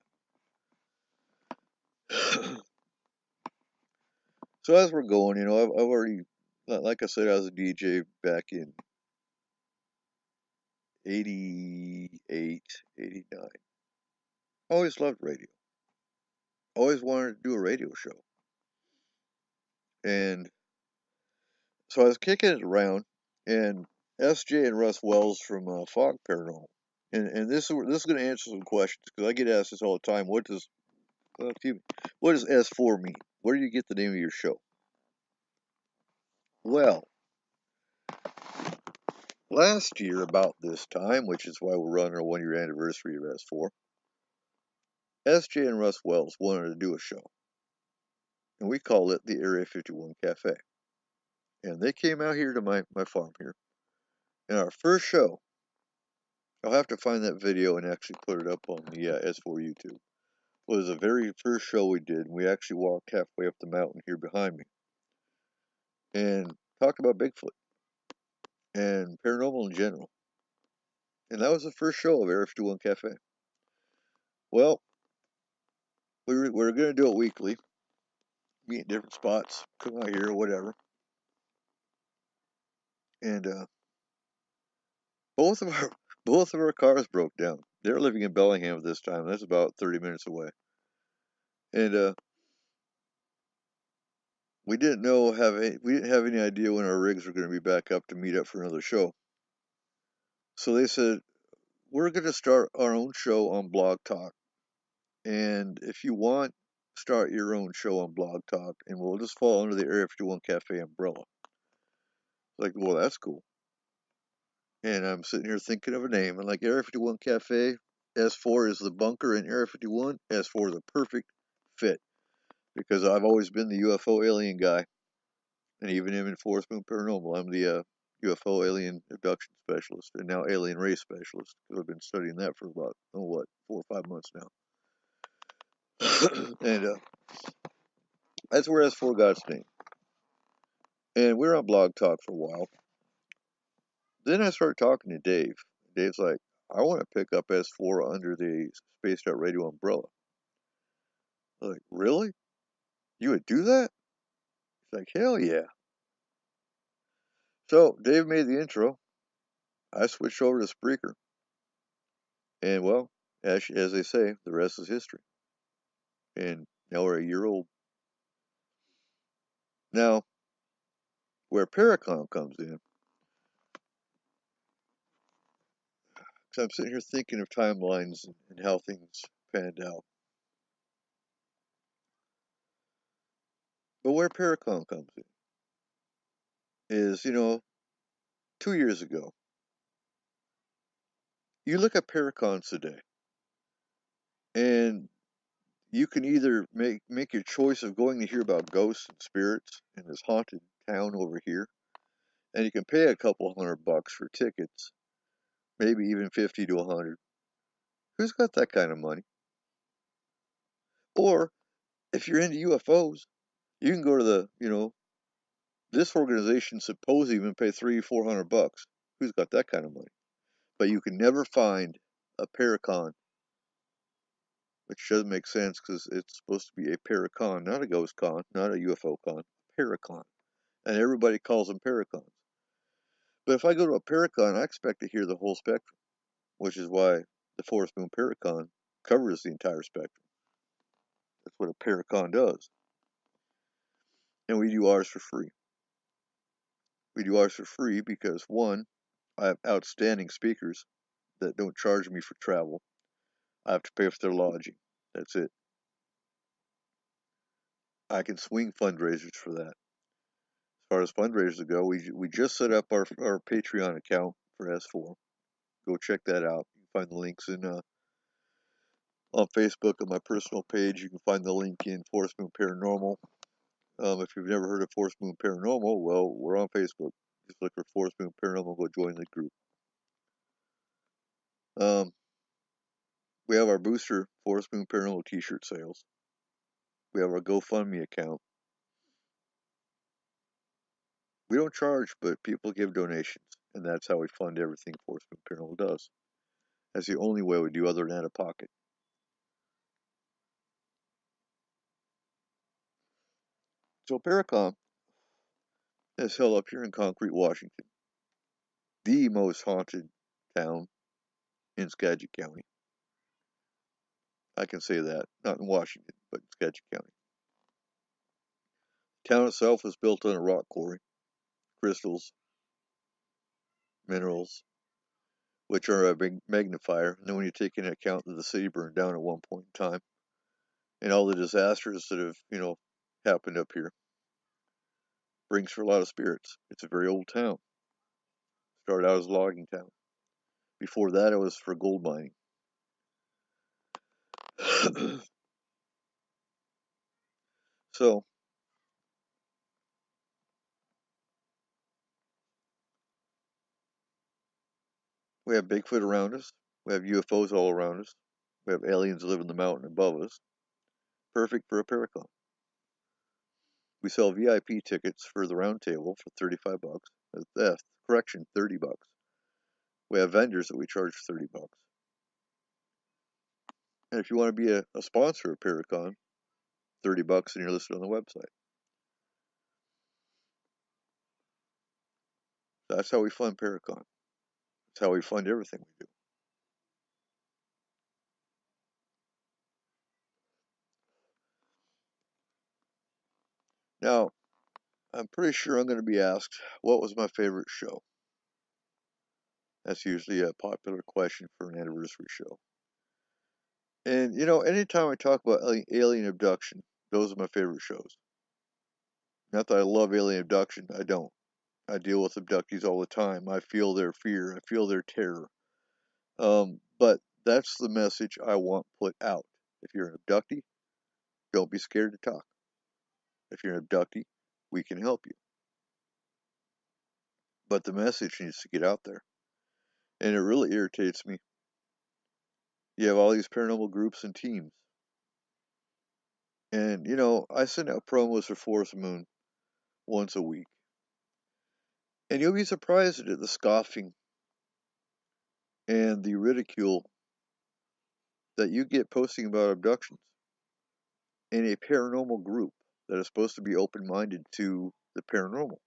[SPEAKER 6] So as we're going, I've already, like I said, I was a DJ back in 88, 89. I always loved radio. Always wanted to do a radio show. And so I was kicking it around, and SJ and Russ Wells from Fog Paranormal. And this is going to answer some questions, because I get asked this all the time. What does S4 mean? Where do you get the name of your show? Well, last year about this time, which is why we're running our 1-year anniversary of S4, SJ and Russ Wells wanted to do a show. And we called it the Area 51 Cafe. And they came out here to my farm here. And our first show, I'll have to find that video and actually put it up on the S4 YouTube, was the very first show we did. We actually walked halfway up the mountain here behind me and talked about Bigfoot and paranormal in general. And that was the first show of Area 51 Cafe. Well, we're going to do it weekly, meet in different spots, come out here or whatever. And both of our cars broke down. They're living in Bellingham at this time. That's about 30 minutes away. And we didn't have any idea when our rigs were going to be back up to meet up for another show. So they said, we're going to start our own show on Blog Talk. And if you want, start your own show on Blog Talk, and we'll just fall under the Area 51 Cafe umbrella. Like, well, that's cool. And I'm sitting here thinking of a name, and like Area 51 Cafe, S4 is the bunker, and Area 51, S4 is a perfect fit. Because I've always been the UFO alien guy, and even in Forest Moon Paranormal, I'm the UFO alien abduction specialist, and now alien race specialist, because I've been studying that for about, 4 or 5 months now. And that's where S4 got its name. And we were on Blog Talk for a while. Then I started talking to Dave. Dave's like, I want to pick up S4 under the Spaced Out Radio umbrella. I'm like, really? You would do that? He's like, hell yeah. So Dave made the intro. I switched over to Spreaker. And well, as they say, the rest is history. And now we're a year old. Now, where Paracom comes in, because I'm sitting here thinking of timelines and how things panned out. But where Paracom comes in is, 2 years ago, you look at Paracons today, and you can either make your choice of going to hear about ghosts and spirits in this haunted town over here, and you can pay a couple $100 for tickets, maybe even 50 to 100. Who's got that kind of money? Or if you're into UFOs, you can go to the, this organization symposium and pay $300-400. Who's got that kind of money? But you can never find a Paracon, which doesn't make sense because it's supposed to be a Paracon, not a ghost con, not a UFO con, Paracon. And everybody calls them Paracons. But if I go to a Paracon, I expect to hear the whole spectrum, which is why the Forest Moon Paracon covers the entire spectrum. That's what a Paracon does. And we do ours for free. We do ours for free because, one, I have outstanding speakers that don't charge me for travel. I have to pay for their lodging. That's it. I can swing fundraisers for that. As far as fundraisers go, we just set up our Patreon account for S4. Go check that out. You can find the links on Facebook on my personal page. You can find the link in Forest Moon Paranormal. If you've never heard of Forest Moon Paranormal, well, we're on Facebook. Just look for Forest Moon Paranormal. Go join the group. We have our booster Forest Moon Paranormal t-shirt sales. We have our GoFundMe account. We don't charge, but people give donations, and that's how we fund everything Forest Moon Paranormal does. That's the only way we do other than out of pocket. So Paracom is held up here in Concrete, Washington, the most haunted town in Skagit County. I can say that, not in Washington, but in Skagit County. The town itself is built on a rock quarry, crystals, minerals, which are a big magnifier. And then when you take into account that the city burned down at one point in time, and all the disasters that have, happened up here, brings for a lot of spirits. It's a very old town. Started out as a logging town. Before that, it was for gold mining. So, we have Bigfoot around us. We have UFOs all around us. We have aliens that live in the mountain above us. Perfect for a Paracon. We sell VIP tickets for the round table for $35. Correction, $30. We have vendors that we charge $30. And if you want to be a sponsor of Paracon, $30 and you're listed on the website. That's how we fund Paracon. That's how we fund everything we do. Now, I'm pretty sure I'm going to be asked, what was my favorite show? That's usually a popular question for an anniversary show. And, you know, anytime I talk about alien abduction, those are my favorite shows. Not that I love alien abduction, I don't. I deal with abductees all the time. I feel their fear. I feel their terror. But that's the message I want put out. If you're an abductee, don't be scared to talk. If you're an abductee, we can help you. But the message needs to get out there. And it really irritates me. You have all these paranormal groups and teams. And, you know, I send out promos for Forest Moon once a week. And you'll be surprised at the scoffing and the ridicule that you get posting about abductions in a paranormal group that is supposed to be open-minded to the paranormal.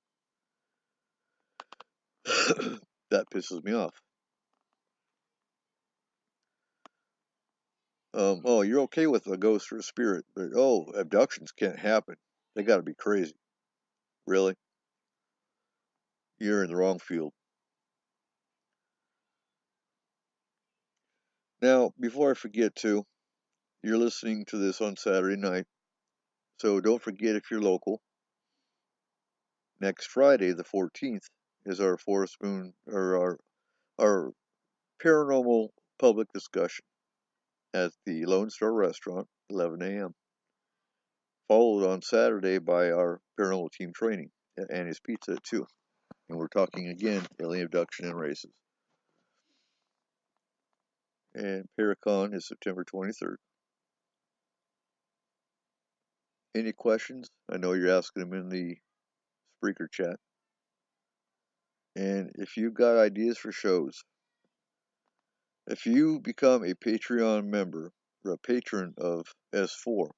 [SPEAKER 6] That pisses me off. Oh, you're okay with a ghost or a spirit, but abductions can't happen. They gotta be crazy. Really? You're in the wrong field. Now, before I forget to, you're listening to this on Saturday night, so don't forget if you're local. Next Friday, the 14th, is our Forest Moon, or our paranormal public discussion at the Lone Star Restaurant, 11 a.m. Followed on Saturday by our paranormal team training at Annie's Pizza at 2. And we're talking again, alien abduction and races. And Paracon is September 23rd. Any questions? I know you're asking them in the Spreaker chat. And if you've got ideas for shows, if you become a Patreon member or a patron of S4,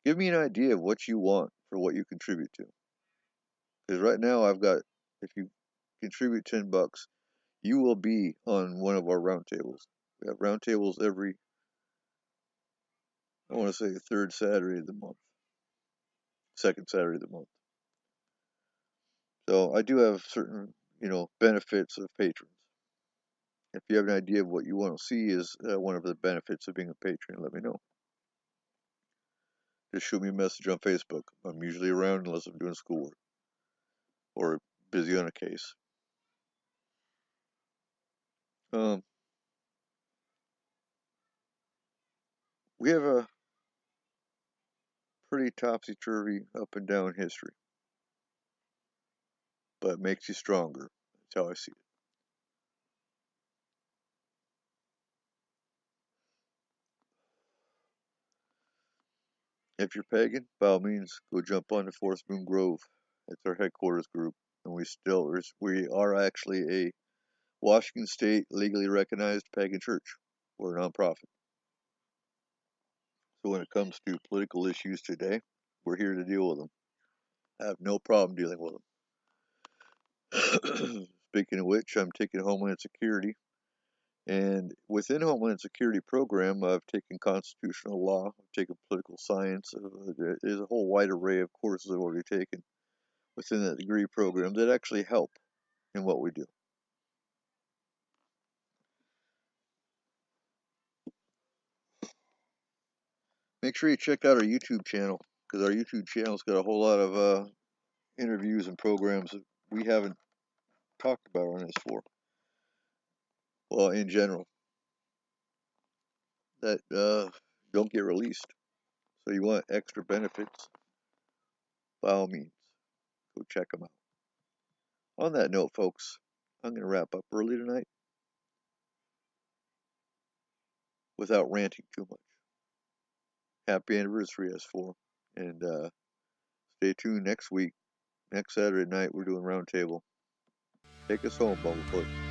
[SPEAKER 6] give me an idea of what you want for what you contribute to. Because right now I've got, if you contribute $10, you will be on one of our roundtables. We have roundtables every, I want to say, third Saturday of the month. Second Saturday of the month. So I do have certain, benefits of patrons. If you have an idea of what you want to see is one of the benefits of being a patron, let me know. Just shoot me a message on Facebook. I'm usually around unless I'm doing schoolwork or busy on a case. We have a pretty topsy-turvy up and down history, but it makes you stronger. That's how I see it. If you're pagan, by all means, go jump on the Forest Moon Grove. It's our headquarters group, and we are actually a Washington State legally recognized pagan church. We're a nonprofit. So when it comes to political issues today, we're here to deal with them. I have no problem dealing with them. Speaking of which, I'm taking Homeland Security. And within Homeland Security program, I've taken constitutional law, I've taken political science. There's a whole wide array of courses I've already taken within that degree program that actually help in what we do. Make sure you check out our YouTube channel, because our YouTube channel's got a whole lot of interviews and programs that we haven't talked about on S4. Well, in general, that don't get released. So you want extra benefits, by all means, go check them out. On that note, folks, I'm going to wrap up early tonight without ranting too much. Happy anniversary, S4. And stay tuned next week. Next Saturday night, we're doing Roundtable. Take us home, Bumblefoot.